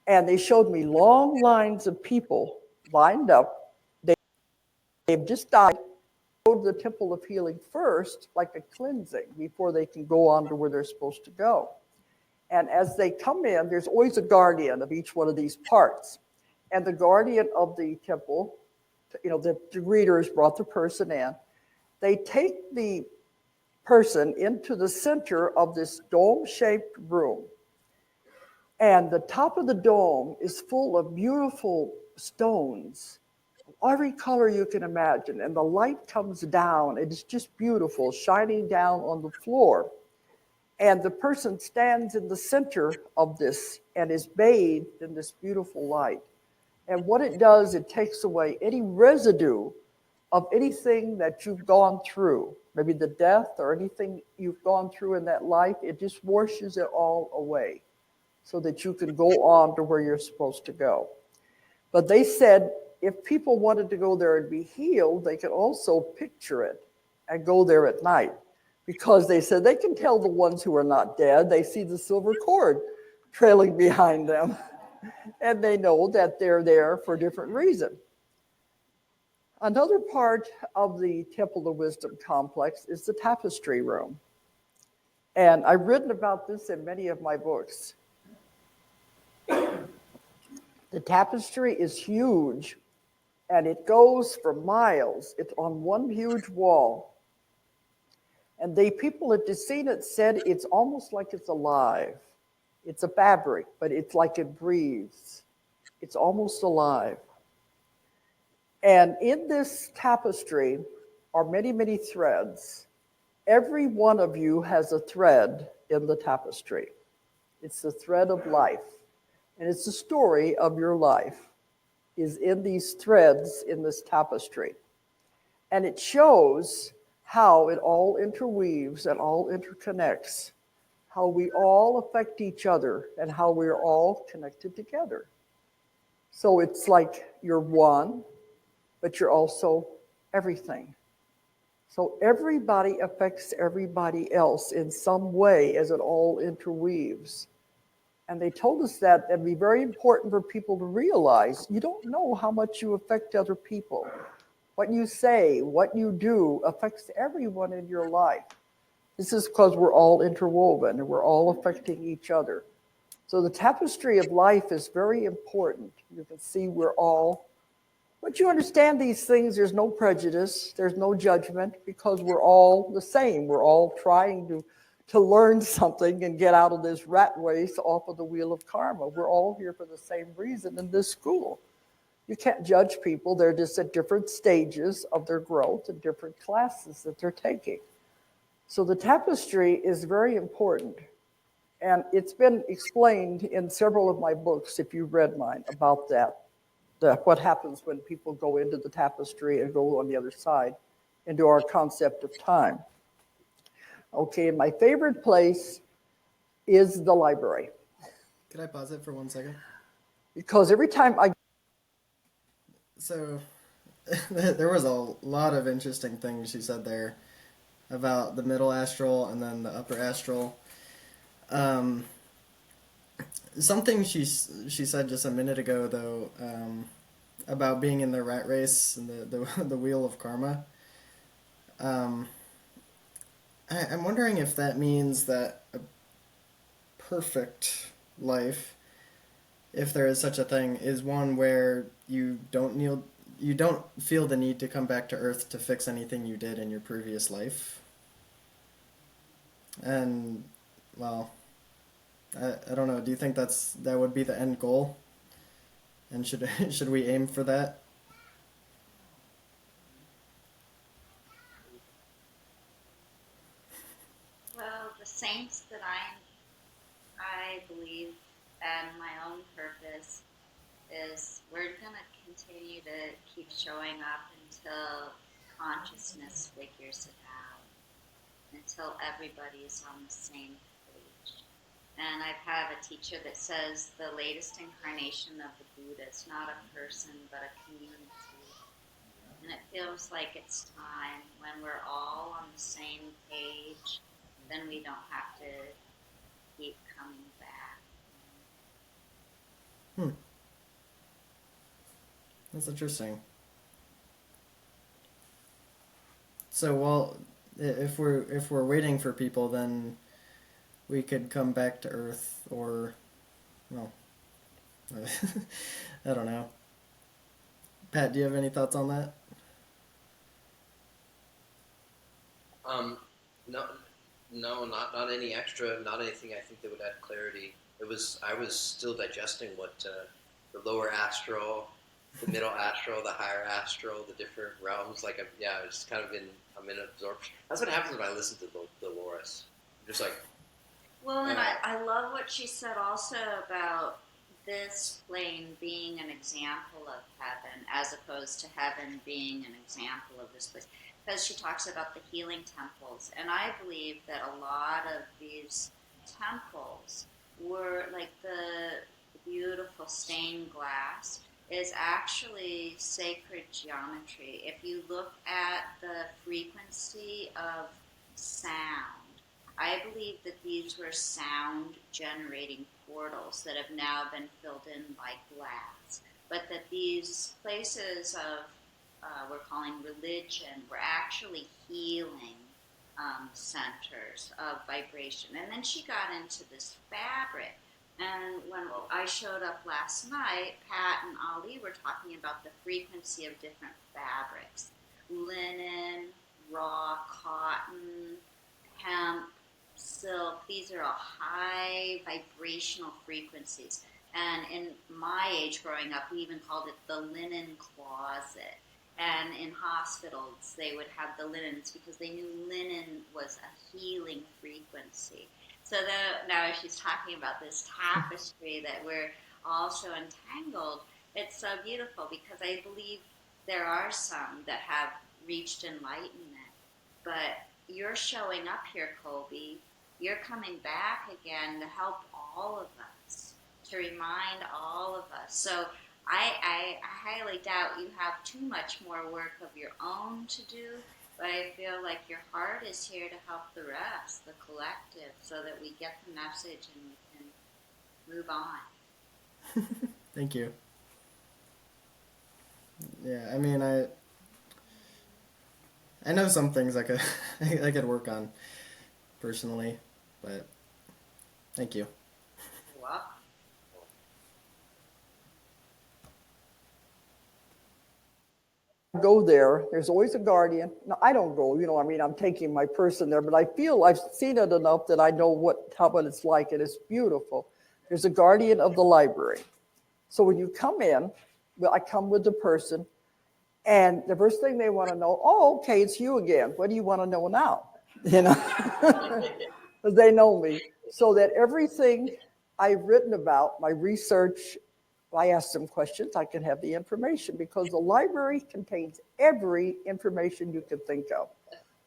And they showed me long lines of people lined up. They've just died. Go to the Temple of Healing first, like a cleansing, before they can go on to where they're supposed to go. And as they come in, there's always a guardian of each one of these parts. And the guardian of the temple, the greeters brought the person in. They take the person into the center of this dome-shaped room. And the top of the dome is full of beautiful stones, every color you can imagine. And the light comes down. It is just beautiful, shining down on the floor. And the person stands in the center of this and is bathed in this beautiful light. And what it does, it takes away any residue of anything that you've gone through, maybe the death or anything you've gone through in that life. It just washes it all away so that you can go on to where you're supposed to go. But they said if people wanted to go there and be healed, they could also picture it and go there at night. Because they said they can tell the ones who are not dead. They see the silver cord trailing behind them. And they know that they're there for a different reason. Another part of the Temple of Wisdom complex is the tapestry room. And I've written about this in many of my books. The tapestry is huge, and it goes for miles. It's on one huge wall. And the people that have seen it said it's almost like it's alive. It's a fabric, but it's like it breathes. It's almost alive. And in this tapestry are many, many threads. Every one of you has a thread in the tapestry. It's the thread of life. And it's the story of your life is in these threads in this tapestry. And it shows how it all interweaves and all interconnects, how we all affect each other and how we're all connected together. So it's like you're one, but you're also everything. So everybody affects everybody else in some way as it all interweaves. And they told us that it'd be very important for people to realize you don't know how much you affect other people. What you say, what you do affects everyone in your life. This is because we're all interwoven and we're all affecting each other. So the tapestry of life is very important. You can see we're all, once you understand these things, there's no prejudice, there's no judgment, because we're all the same. We're all trying to learn something and get out of this rat race off of the wheel of karma. We're all here for the same reason in this school. You can't judge people. They're just at different stages of their growth and different classes that they're taking. So the tapestry is very important. And it's been explained in several of my books, if you've read mine, about that. What happens when people go into the tapestry and go on the other side into our concept of time. Okay, my favorite place is the library. Could I pause it for 1 second? Because every time I So, there was a lot of interesting things she said there about the middle astral and then the upper astral. Something she said just a minute ago, though, about being in the rat race and the wheel of karma. I'm wondering if that means that a perfect life, if there is such a thing, is one where you don't feel the need to come back to Earth to fix anything you did in your previous life. And, well, I don't know. Do you think that would be the end goal? And should we aim for that? Well, the saints that I believe And my own purpose is we're going to continue to keep showing up until consciousness figures it out, until everybody is on the same page. And I've had a teacher that says the latest incarnation of the Buddha is not a person but a community. And it feels like it's time when we're all on the same page, then we don't have to keep coming back. That's interesting. So, well, if we're waiting for people, then we could come back to Earth, or, well, I don't know. Pat, do you have any thoughts on that? No, no, not any extra, not anything. I think that would add clarity. I was still digesting what the lower astral, the middle astral, the higher astral, the different realms. Like, yeah, it's kind of I'm in absorption. That's what happens when I listen to Dolores. I'm just like, Well, and I love what she said also about this plane being an example of heaven as opposed to heaven being an example of this place. Because she talks about the healing temples. And I believe that a lot of these temples were like the beautiful stained glass is actually sacred geometry. If you look at the frequency of sound, I believe that these were sound generating portals that have now been filled in by glass, but that these places of we're calling religion were actually healing centers of vibration. And then she got into this fabric. And when I showed up last night, Pat and Ali were talking about the frequency of different fabrics: linen, raw cotton, hemp, silk. These are all high vibrational frequencies. And in my age growing up, we even called it the linen closet. And in hospitals, they would have the linens because they knew linen was a healing frequency. So now she's talking about this tapestry that we're all so entangled. It's so beautiful because I believe there are some that have reached enlightenment. But you're showing up here, Colby. You're coming back again to help all of us, to remind all of us. So I highly doubt you have too much more work of your own to do, but I feel like your heart is here to help the rest, the collective, so that we get the message and we can move on. Thank you. Yeah, I mean, I know some things I could I could work on personally, but thank you. Wow. Go there, there's always a guardian. No, I don't go, I mean, I'm taking my person there, but I feel I've seen it enough that I know what it's like, and it's beautiful. There's a guardian of the library. So when you come in, well, I come with the person, and the first thing they want to know, oh, okay, it's you again. What do you want to know now? Because they know me. So that everything I've written about, my research, I ask them questions, I can have the information, because the library contains every information you could think of.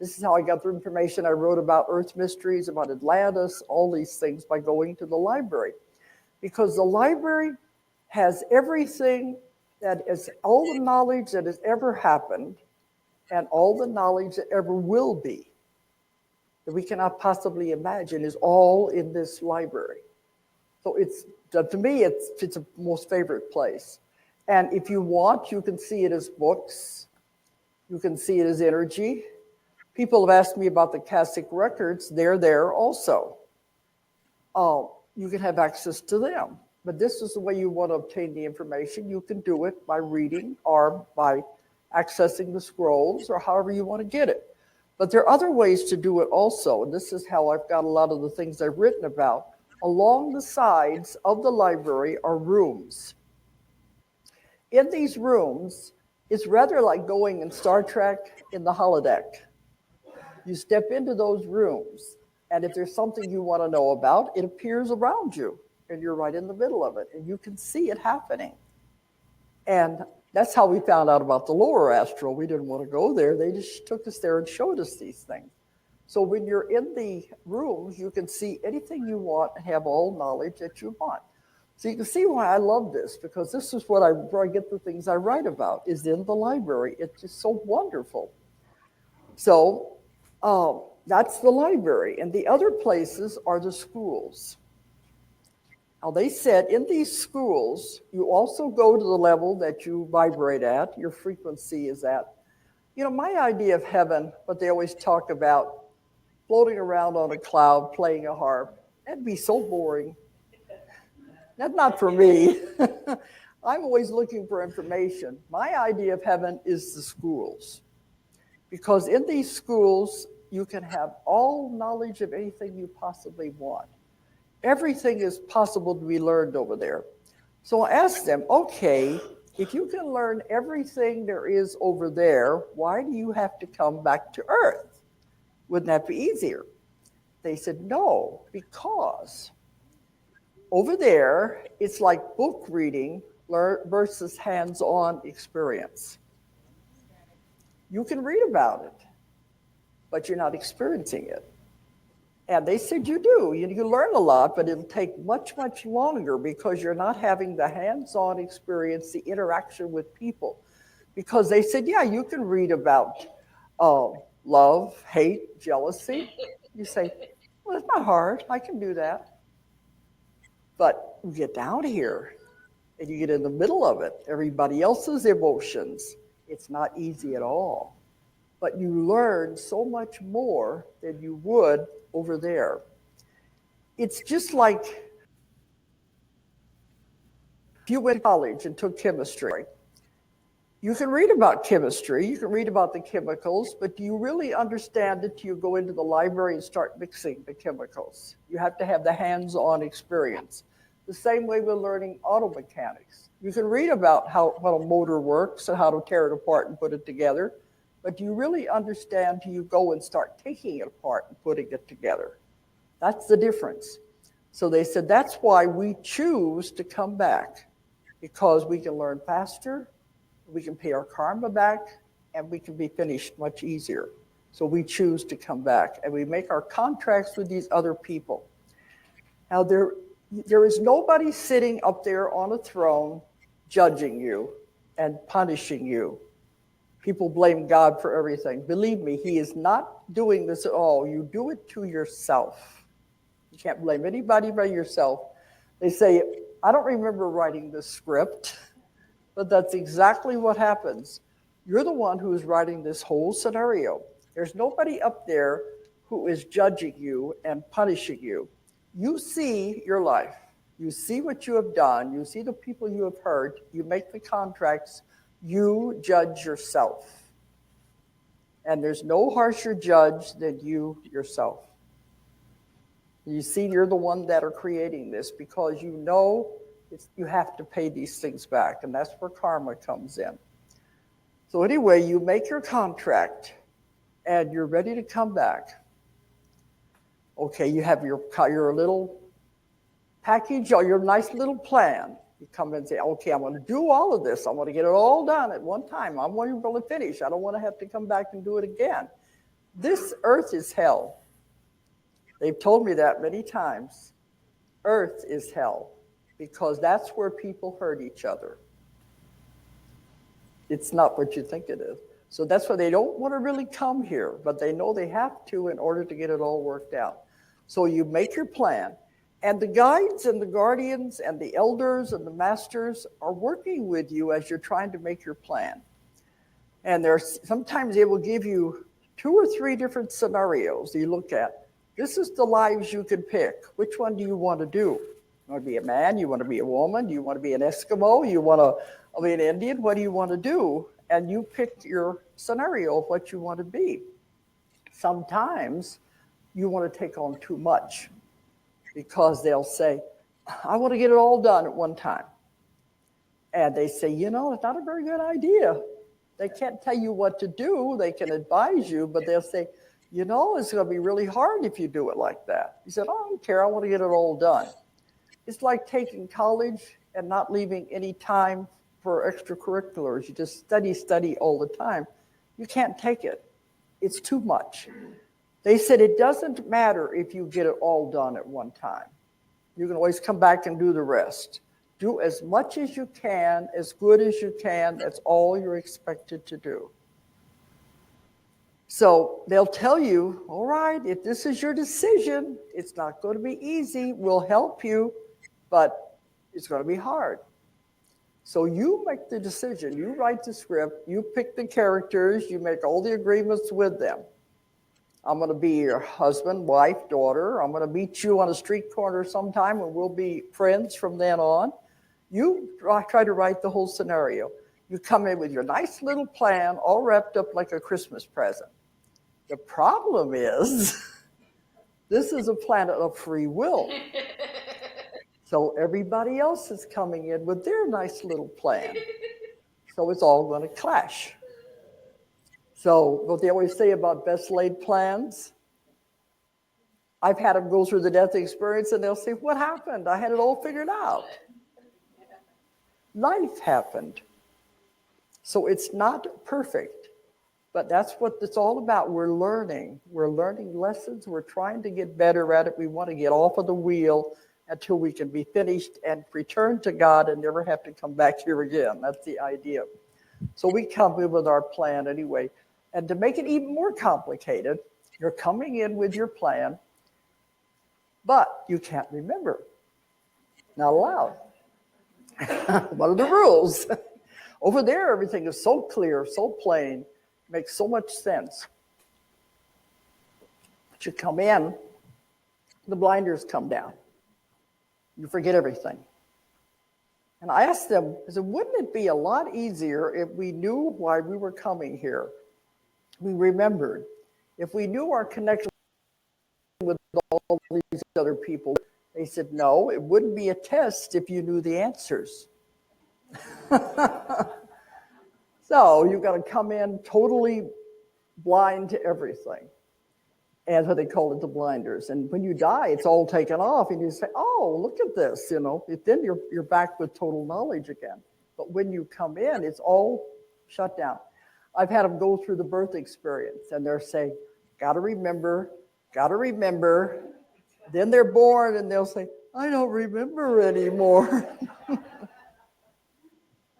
This is how I got the information I wrote about Earth mysteries, about Atlantis, all these things, by going to the library. Because the library has everything that is, all the knowledge that has ever happened and all the knowledge that ever will be, that we cannot possibly imagine, is all in this library. So to me, it's a most favorite place. And if you want, you can see it as books. You can see it as energy. People have asked me about the Akashic records. They're there also. You can have access to them. But this is the way you want to obtain the information. You can do it by reading or by accessing the scrolls or however you want to get it. But there are other ways to do it also. And this is how I've got a lot of the things I've written about. Along the sides of the library are rooms. In these rooms, it's rather like going in Star Trek in the holodeck. You step into those rooms, and if there's something you want to know about, it appears around you. and you're right in the middle of it, and you can see it happening. And that's how we found out about the lower astral. We didn't want to go there. They just took us there and showed us these things. So when you're in the rooms, you can see anything you want and have all knowledge that you want. So you can see why I love this, because this is where I get the things I write about, is in the library. It's just so wonderful. So that's the library. And the other places are the schools. Now, they said in these schools, you also go to the level that you vibrate at, your frequency is at. You know, my idea of heaven, what they always talk about, floating around on a cloud, playing a harp, that'd be so boring. That's not for me. I'm always looking for information. My idea of heaven is the schools. Because in these schools, you can have all knowledge of anything you possibly want. Everything is possible to be learned over there. So I asked them, okay, if you can learn everything there is over there, why do you have to come back to Earth? Wouldn't that be easier? They said, no, because over there, it's like book reading versus hands-on experience. You can read about it, but you're not experiencing it. And they said you do. You can learn a lot, but it'll take much, much longer because you're not having the hands-on experience, the interaction with people. Because they said, yeah, you can read about love, hate, jealousy. You say, well, it's not hard. I can do that. But you get down here and you get in the middle of it, everybody else's emotions. It's not easy at all. But you learn so much more than you would over there. It's just like if you went to college and took chemistry. You can read about chemistry, you can read about the chemicals, but do you really understand it till you go into the library and start mixing the chemicals? You have to have the hands-on experience. The same way with learning auto mechanics. You can read about how a motor works and how to tear it apart and put it together, but do you really understand till you go and start taking it apart and putting it together? That's the difference. So they said that's why we choose to come back, because we can learn faster, we can pay our karma back, and we can be finished much easier. So we choose to come back, and we make our contracts with these other people. Now, there is nobody sitting up there on a throne judging you and punishing you. People blame God for everything. Believe me, he is not doing this at all. You do it to yourself. You can't blame anybody but yourself. They say, I don't remember writing this script, but that's exactly what happens. You're the one who is writing this whole scenario. There's nobody up there who is judging you and punishing you. You see your life. You see what you have done. You see the people you have hurt. You make the contracts. You judge yourself. And there's no harsher judge than you yourself. You see, you're the one that are creating this because you know you have to pay these things back, and that's where karma comes in. So anyway, you make your contract, and you're ready to come back. Okay, you have your little package or your nice little plan. You come in and say, okay, I'm going to do all of this. I want to get it all done at one time. I want to finish. I don't want to have to come back and do it again. This earth is hell. They've told me that many times. Earth is hell because that's where people hurt each other. It's not what you think it is. So that's why they don't want to really come here, but they know they have to in order to get it all worked out. So you make your plan, and the guides and the guardians and the elders and the masters are working with you as you're trying to make your plan. And sometimes they will give you 2 or 3 different scenarios you look at. This is the lives you can pick. Which one do you want to do? You want to be a man? You want to be a woman? Do you want to be an Eskimo? You want to be an Indian? What do you want to do? And you pick your scenario of what you want to be. Sometimes you want to take on too much because they'll say, I want to get it all done at one time. And they say, it's not a very good idea. They can't tell you what to do. They can advise you, but they'll say, it's going to be really hard if you do it like that. He said, I don't care. I want to get it all done. It's like taking college and not leaving any time for extracurriculars. You just study all the time. You can't take it. It's too much. They said it doesn't matter if you get it all done at one time. You can always come back and do the rest. Do as much as you can, as good as you can. That's all you're expected to do. So they'll tell you, all right, if this is your decision, it's not going to be easy. We'll help you, but it's going to be hard. So you make the decision. You write the script. You pick the characters. You make all the agreements with them. I'm going to be your husband, wife, daughter. I'm going to meet you on a street corner sometime and we'll be friends from then on. You try to write the whole scenario. You come in with your nice little plan, all wrapped up like a Christmas present. The problem is, this is a planet of free will. So everybody else is coming in with their nice little plan. So it's all going to clash. So what they always say about best laid plans, I've had them go through the death experience and they'll say, what happened? I had it all figured out. Life happened. So it's not perfect, but that's what it's all about. We're learning. We're learning lessons. We're trying to get better at it. We want to get off of the wheel until we can be finished and return to God and never have to come back here again. That's the idea. So we come in with our plan anyway. And to make it even more complicated, you're coming in with your plan, but you can't remember. Not allowed. What are the rules? Over there, everything is so clear, so plain, makes so much sense. But you come in, the blinders come down. You forget everything. And I asked them, I said, wouldn't it be a lot easier if we knew why we were coming here? We remembered. If we knew our connection with all these other people, they said, no, it wouldn't be a test if you knew the answers. So you've got to come in totally blind to everything. And so they call it the blinders. And when you die, it's all taken off, and you say, oh, look at this, Then you're back with total knowledge again. But when you come in, it's all shut down. I've had them go through the birth experience, and they're saying, gotta remember. Then they're born, and they'll say, I don't remember anymore.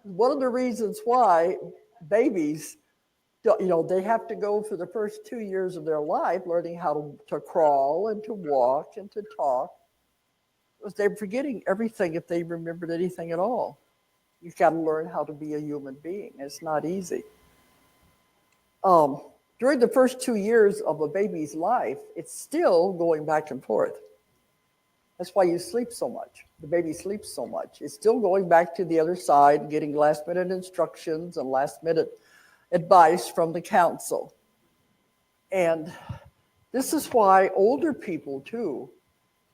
One of the reasons why babies, they have to go for the first 2 years of their life learning how to crawl and to walk and to talk. Because they're forgetting everything if they remembered anything at all. You've got to learn how to be a human being. It's not easy. During the first 2 years of a baby's life, it's still going back and forth. That's why you sleep so much. The baby sleeps so much. It's still going back to the other side, getting last-minute instructions and last-minute advice from the council. And this is why older people, too,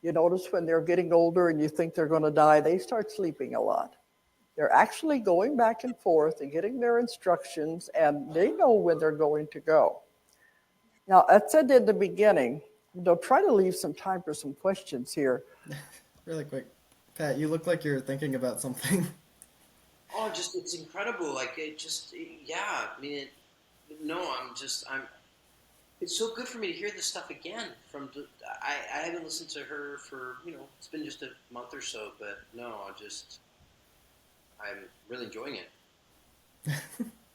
you notice when they're getting older and you think they're going to die, they start sleeping a lot. They're actually going back and forth and getting their instructions, and they know when they're going to go. Now, I said in the beginning, try to leave some time for some questions here. Really quick. Pat, you look like you're thinking about something. Oh, it's incredible. Yeah. I mean, it's so good for me to hear this stuff again. I haven't listened to her for, it's been just a month or so, but no, I'm really enjoying it.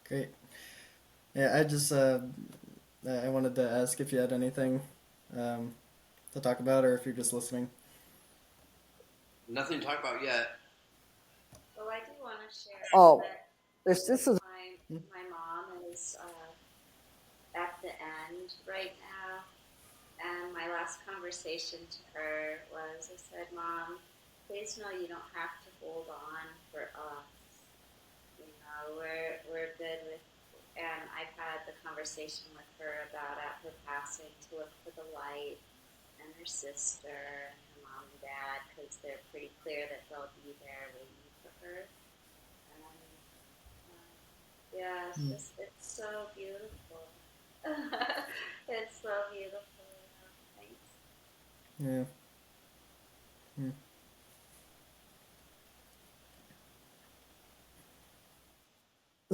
Great. Yeah, I wanted to ask if you had anything to talk about, or if you're just listening. Nothing to talk about yet. Well, I do want to share that this is my mom is at the end right now, and my last conversation to her was, I said, Mom, please know you don't have to hold on for us. We're good with, and I've had the conversation with her about at her passing to look for the light, and her sister and her mom and dad, because they're pretty clear that they'll be there waiting for her. And it's so beautiful. It's so beautiful. Thanks. Yeah.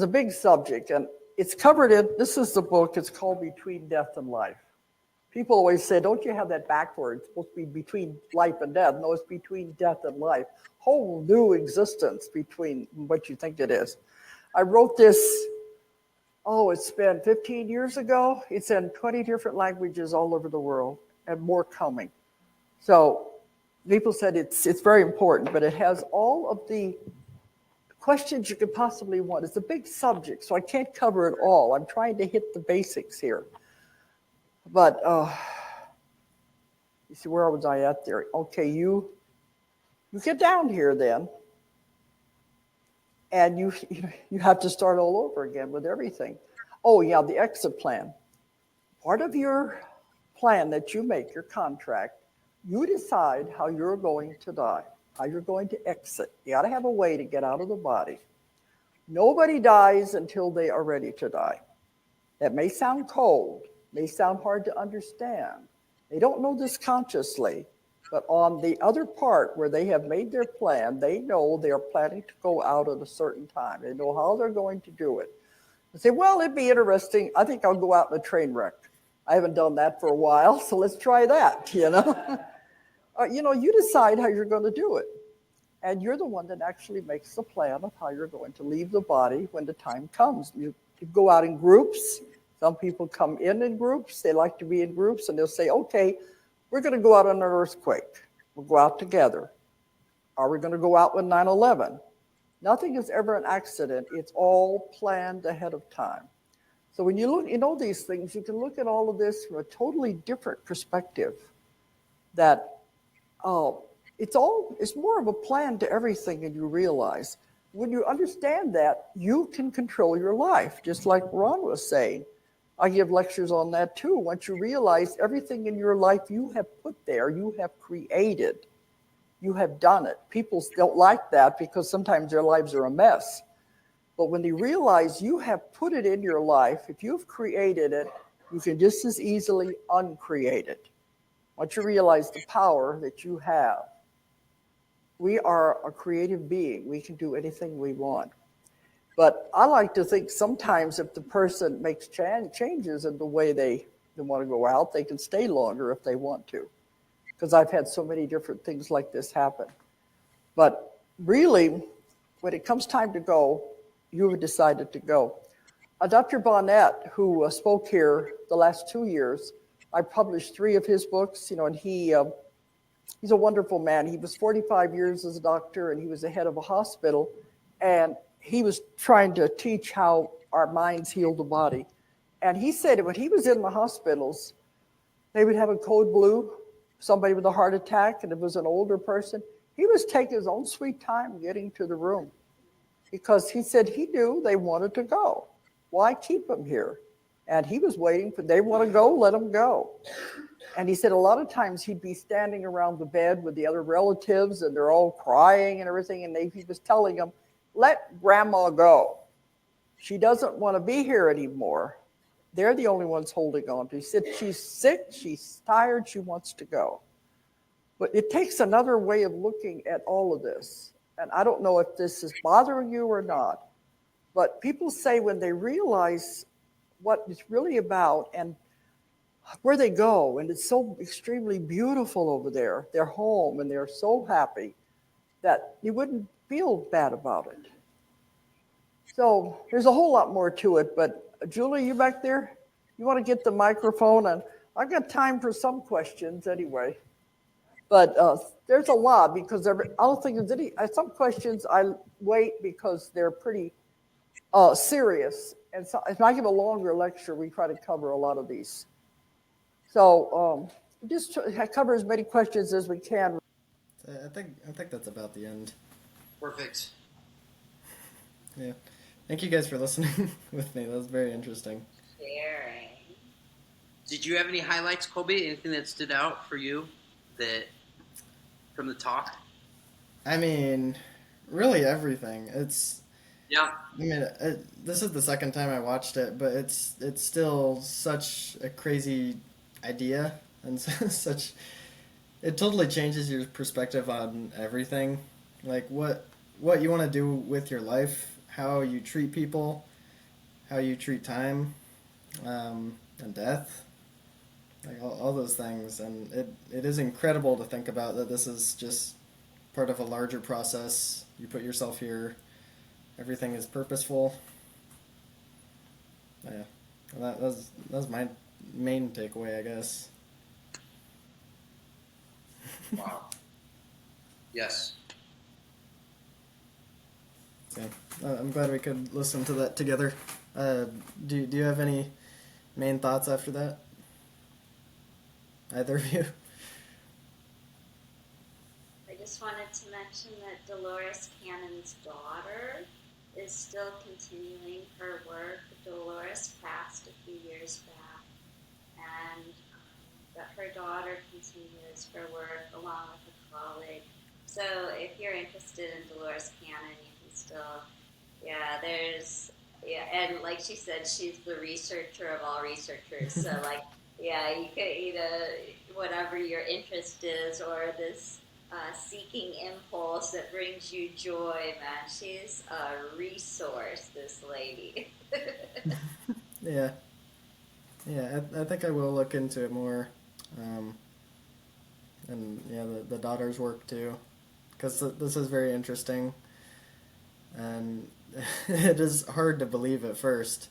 It's a big subject, and it's covered in, this is the book, it's called Between Death and Life. People always say, don't you have that backwards? It's supposed to be between life and death. No, it's between death and life. Whole new existence between what you think it is. I wrote this, it's been 15 years ago. It's in 20 different languages all over the world and more coming. So people said it's very important, but it has all of the questions you could possibly want. It's a big subject, so I can't cover it all. I'm trying to hit the basics here. But you see, where was I at there? Okay, you get down here then, and you have to start all over again with everything. Oh yeah, the exit plan. Part of your plan that you make, your contract, you decide how you're going to die, how you're going to exit. You got to have a way to get out of the body. Nobody dies until they are ready to die. That may sound cold, may sound hard to understand. They don't know this consciously, but on the other part where they have made their plan, they know they are planning to go out at a certain time. They know how they're going to do it. They say, well, it'd be interesting. I think I'll go out in a train wreck. I haven't done that for a while, so let's try that, you decide how you're going to do it. And you're the one that actually makes the plan of how you're going to leave the body when the time comes. You go out in groups. Some people come in groups. They like to be in groups, and they'll say, okay, we're going to go out on an earthquake. We'll go out together. Are we going to go out with 9/11? Nothing is ever an accident. It's all planned ahead of time. So when you look, these things, you can look at all of this from a totally different perspective. That it's more of a plan to everything than you realize. When you understand that, you can control your life, just like Ron was saying. I give lectures on that too. Once you realize everything in your life you have put there, you have created, you have done it. People don't like that because sometimes their lives are a mess. But when they realize you have put it in your life, if you've created it, you can just as easily uncreate it. Once you realize the power that you have, we are a creative being. We can do anything we want. But I like to think sometimes if the person makes changes in the way they want to go out, they can stay longer if they want to. Because I've had so many different things like this happen. But really, when it comes time to go, you have decided to go. Dr. Bonnet, who spoke here the last 2 years, I published 3 of his books, and he's a wonderful man. He was 45 years as a doctor, and he was the head of a hospital, and he was trying to teach how our minds heal the body. And he said that when he was in the hospitals, they would have a code blue, somebody with a heart attack, and it was an older person. He was taking his own sweet time getting to the room because he said he knew they wanted to go. Why keep them here? And he was waiting for, they want to go, let them go. And he said a lot of times he'd be standing around the bed with the other relatives and they're all crying and everything. And he was telling them, let grandma go. She doesn't want to be here anymore. They're the only ones holding on to. He said she's sick, she's tired, she wants to go. But it takes another way of looking at all of this. And I don't know if this is bothering you or not, but people say when they realize what it's really about and where they go, and it's so extremely beautiful over there, their home, and they're so happy that you wouldn't feel bad about it. So there's a whole lot more to it, but Julie, you back there? You want to get the microphone? And I've got time for some questions anyway. But there's a lot because I don't think there's any, some questions I wait because they're pretty serious. And so if I give a longer lecture, we try to cover a lot of these. So just cover as many questions as we can. I think that's about the end. Perfect. Yeah. Thank you guys for listening with me. That was very interesting. Sharing. Did you have any highlights, Colby? Anything that stood out for you from the talk? I mean, really everything. Yeah. I mean, this is the second time I watched it, but it's still such a crazy idea and such. It totally changes your perspective on everything, like what you want to do with your life, how you treat people, how you treat time, and death, like all those things. And it is incredible to think about that this is just part of a larger process. You put yourself here, everything is purposeful. Yeah, and that was my main takeaway, I guess. Wow. Yes. So I'm glad we could listen to that together. Do you have any main thoughts after that? Either of you? I just wanted to mention that Dolores Cannon's daughter is still continuing her work. Dolores passed a few years back, and that her daughter continues her work along with a colleague. So if you're interested in Dolores Cannon, you can still, yeah, there's, yeah, and like she said, she's the researcher of all researchers. So like, yeah, you could either whatever your interest is, or this seeking impulse that brings you joy, man. She's a resource, this lady. Yeah, yeah. I think I will look into it more, um, and yeah, the daughter's work too, because this is very interesting, and it is hard to believe at first,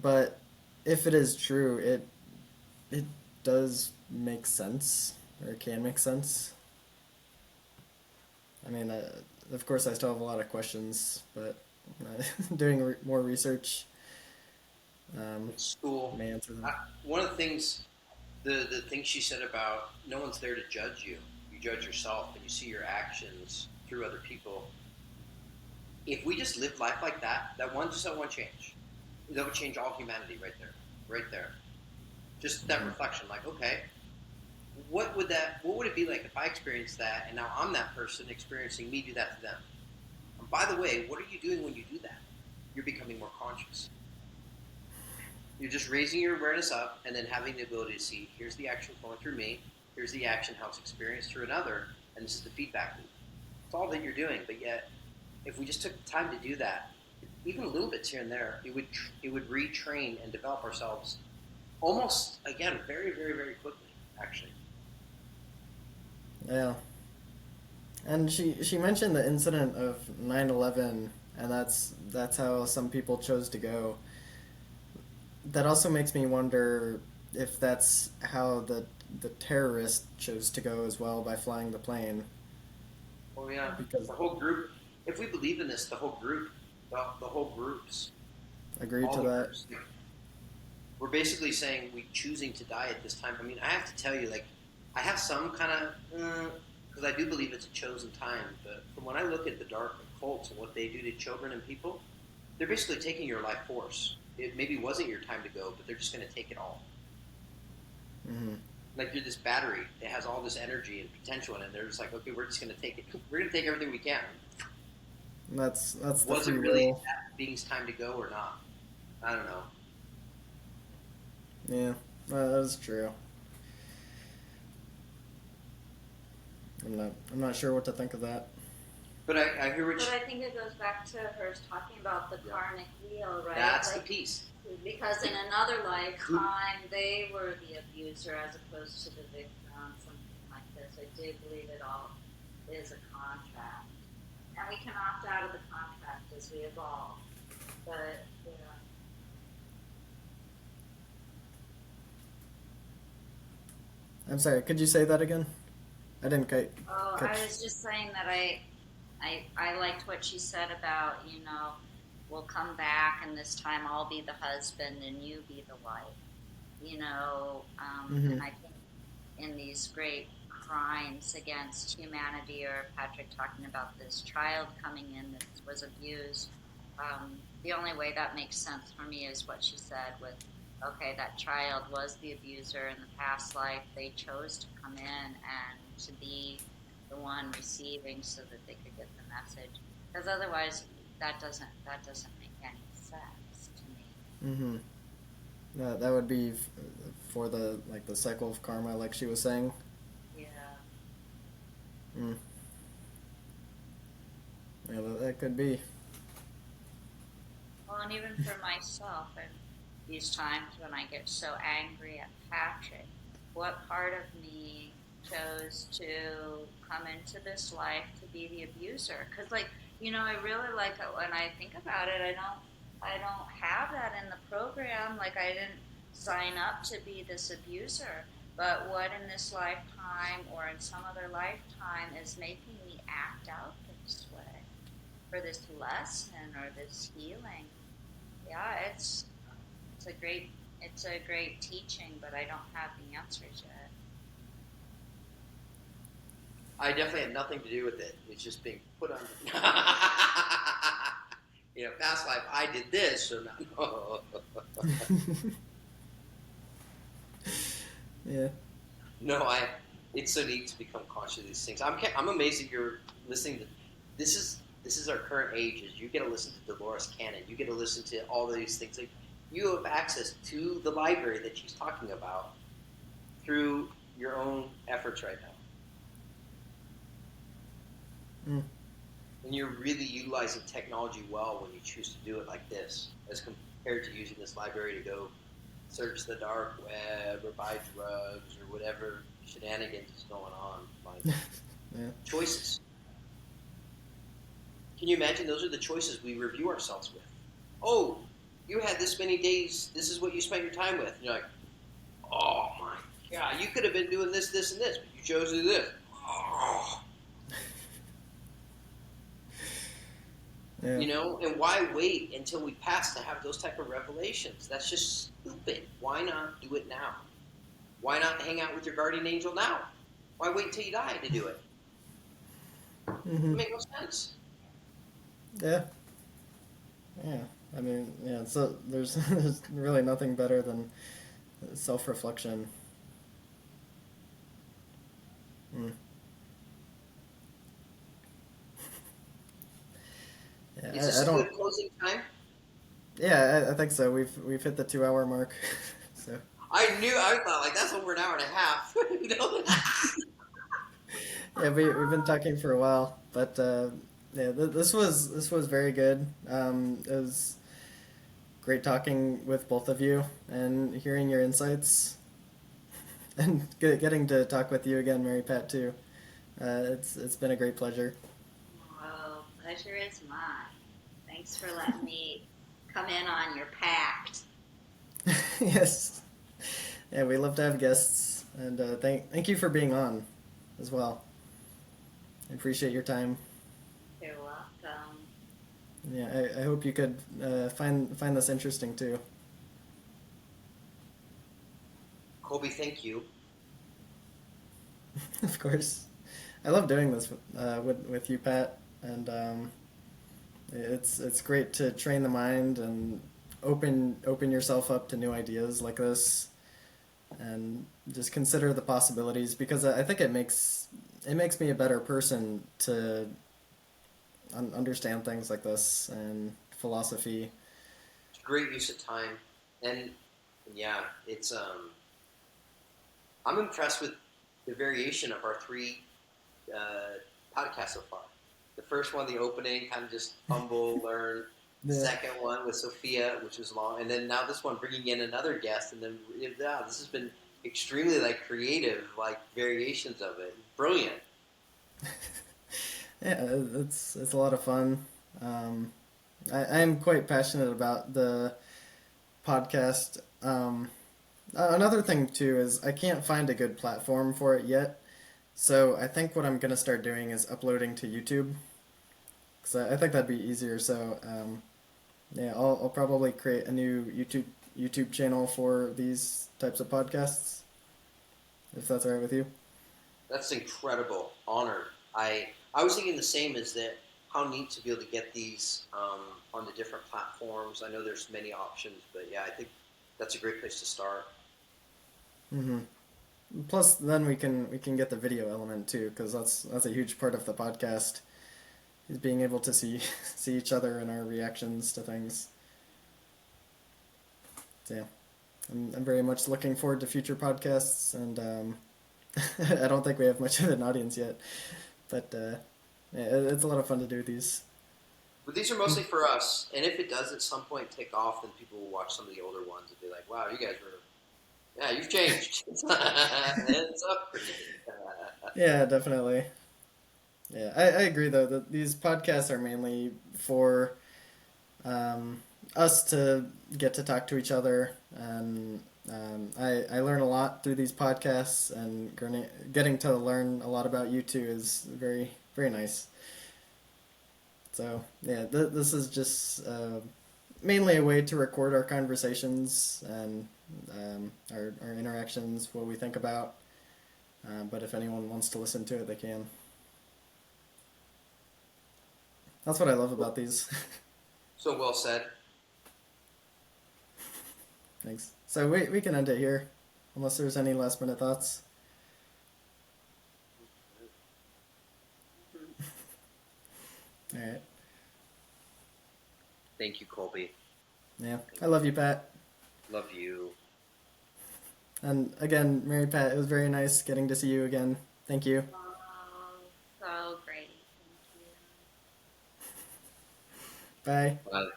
but if it is true, it does make sense, or can make sense. I mean, of course, I still have a lot of questions, but doing more research It's cool. may answer them. One of the things, the thing she said about no one's there to judge you. You judge yourself, and you see your actions through other people. If we just lived life like that, that one change, that would change all humanity right there, right there. Just that reflection, like, okay, what would it be like if I experienced that, and now I'm that person experiencing me do that to them? And by the way, what are you doing when you do that? You're becoming more conscious. You're just raising your awareness up, and then having the ability to see, here's the action flowing through me, here's the action, how it's experienced through another, and this is the feedback loop. It's all that you're doing, but yet, if we just took the time to do that, even a little bit here and there, it would retrain and develop ourselves almost, again, very, very, very quickly, actually. Yeah, and she mentioned the incident of 9/11, and that's how some people chose to go. That also makes me wonder if that's how the terrorist chose to go as well, by flying the plane. Oh yeah, Because the whole group. If we believe in this, the whole group, the whole groups, agreed all to the that. groups, we're basically saying we choosing to die at this time. I mean, I have to tell you, like, I have some kind of because I do believe it's a chosen time. But from when I look at the dark cults and what they do to children and people, they're basically taking your life force. It maybe wasn't your time to go, but they're just going to take it all. Hmm. Like you're this battery that has all this energy and potential in it. And they're just like, okay, we're just going to take it. We're going to take everything we can. That's the Was it free really will. that being's time to go or not? I don't know. Yeah, that's true. I'm not sure what to think of that. But I hear what But you, I think it goes back to her talking about the karmic wheel, right? that's the Like, piece. because in another lifetime they were the abuser as opposed to the victim, something like this. I do believe it all is a contract, and we can opt out of the contract as we evolve. But yeah, I'm sorry. Could you say that again? I didn't quite oh, I catch. was just saying that I liked what she said about, we'll come back and this time I'll be the husband and you be the wife. Hmm. And I think in these great crimes against humanity, or Patrick talking about this child coming in that was abused, the only way that makes sense for me is what she said with, okay, that child was the abuser in the past life. They chose to come in and to be the one receiving so that they could get the message. Because otherwise, that doesn't make any sense to me. Hmm. That would be for the like the cycle of karma, like she was saying. Yeah. Mm. Yeah, that could be. Well, and even for myself, and these times when I get so angry at Patrick, what part of me chose to come into this life to be the abuser? Because, like, I really like it when I think about it. I don't have that in the program. Like, I didn't sign up to be this abuser. But what in this lifetime or in some other lifetime is making me act out this way for this lesson or this healing? Yeah, it's a great it's a great teaching, but I don't have the answers yet. I definitely had nothing to do with it. It's just being put on. Past life I did this, so now. Yeah. No, I. It's so neat to become conscious of these things. I'm amazed that you're listening to. This is our current age. Is you get to listen to Dolores Cannon. You get to listen to all of these things. Like you have access to the library that she's talking about through your own efforts right now, Mm. and you're really utilizing technology well when you choose to do it like this, as compared to using this library to go search the dark web or buy drugs or whatever shenanigans is going on. Like Yeah. choices. Can you imagine those are the choices we review ourselves with? Oh, you had this many days. This is what you spent your time with. And you're like, oh my god, you could have been doing this, this, and this, but you chose to do this. Oh. Yeah. And why wait until we pass to have those type of revelations? That's just stupid. Why not do it now? Why not hang out with your guardian angel now? Why wait until you die to do it? Hmm. It makes no sense. Yeah. Yeah. I mean, yeah. So there's, there's really nothing better than self-reflection. Mm. Is Yeah. this I a don't. good closing time? Yeah, I think so. We've hit the 2 hour mark. So I thought like that's over an hour and a half. yeah, we've been talking for a while, but yeah, this was very good. It was great talking with both of you and hearing your insights, and getting to talk with you again, Mary Pat, too. It's been a great pleasure. Oh, pleasure is mine. Thanks for letting me come in on your pact. Yes, yeah, we love to have guests, and thank you for being on as well. I appreciate your time. You're welcome. Yeah, I hope you could find this interesting too. Colby, thank you. Of course, I love doing this with you, Pat, and it's great to train the mind and open yourself up to new ideas like this, and just consider the possibilities, because I think it makes me a better person to understand things like this and philosophy. It's a great use of time, and yeah, it's I'm impressed with the variation of our three uh, podcasts so far. The first one, the opening, kind of just fumble, learn. The Yeah. second one with Sophia, which was long, and then now this one bringing in another guest, and then yeah, this has been extremely like creative, like variations of it. Brilliant. Yeah, it's a lot of fun. I am quite passionate about the podcast. Another thing too is I can't find a good platform for it yet. So I think what I'm gonna start doing is uploading to YouTube, because I think that'd be easier. So yeah, I'll probably create a new YouTube channel for these types of podcasts, if that's all right with you. That's incredible. Honored. I was thinking the same. Is that how neat to be able to get these on the different platforms? I know there's many options, but yeah, I think that's a great place to start. Hmm. Plus, then we can get the video element too, because that's a huge part of the podcast, is being able to see see each other and our reactions to things. So yeah, I'm very much looking forward to future podcasts, and I don't think we have much of an audience yet, but yeah, it's a lot of fun to do these. But these are mostly for us, and if it does at some point take off, then people will watch some of the older ones and be like, "Wow, you guys were, yeah, you've changed. It's upgraded." Yeah, definitely. Yeah, I agree though that these podcasts are mainly for us to get to talk to each other, and I learn a lot through these podcasts, and getting to learn a lot about you too is very very nice. So yeah, this is just mainly a way to record our conversations and our interactions, what we think about. But if anyone wants to listen to it, they can. That's what I love about these. So well said. Thanks. So we can end it here, unless there's any last minute thoughts. All right. Thank you, Colby. Yeah. I love you, Pat. Love you. And again, Mary Pat, it was very nice getting to see you again. Thank you. Oh, so great. Thank you. Bye. Bye.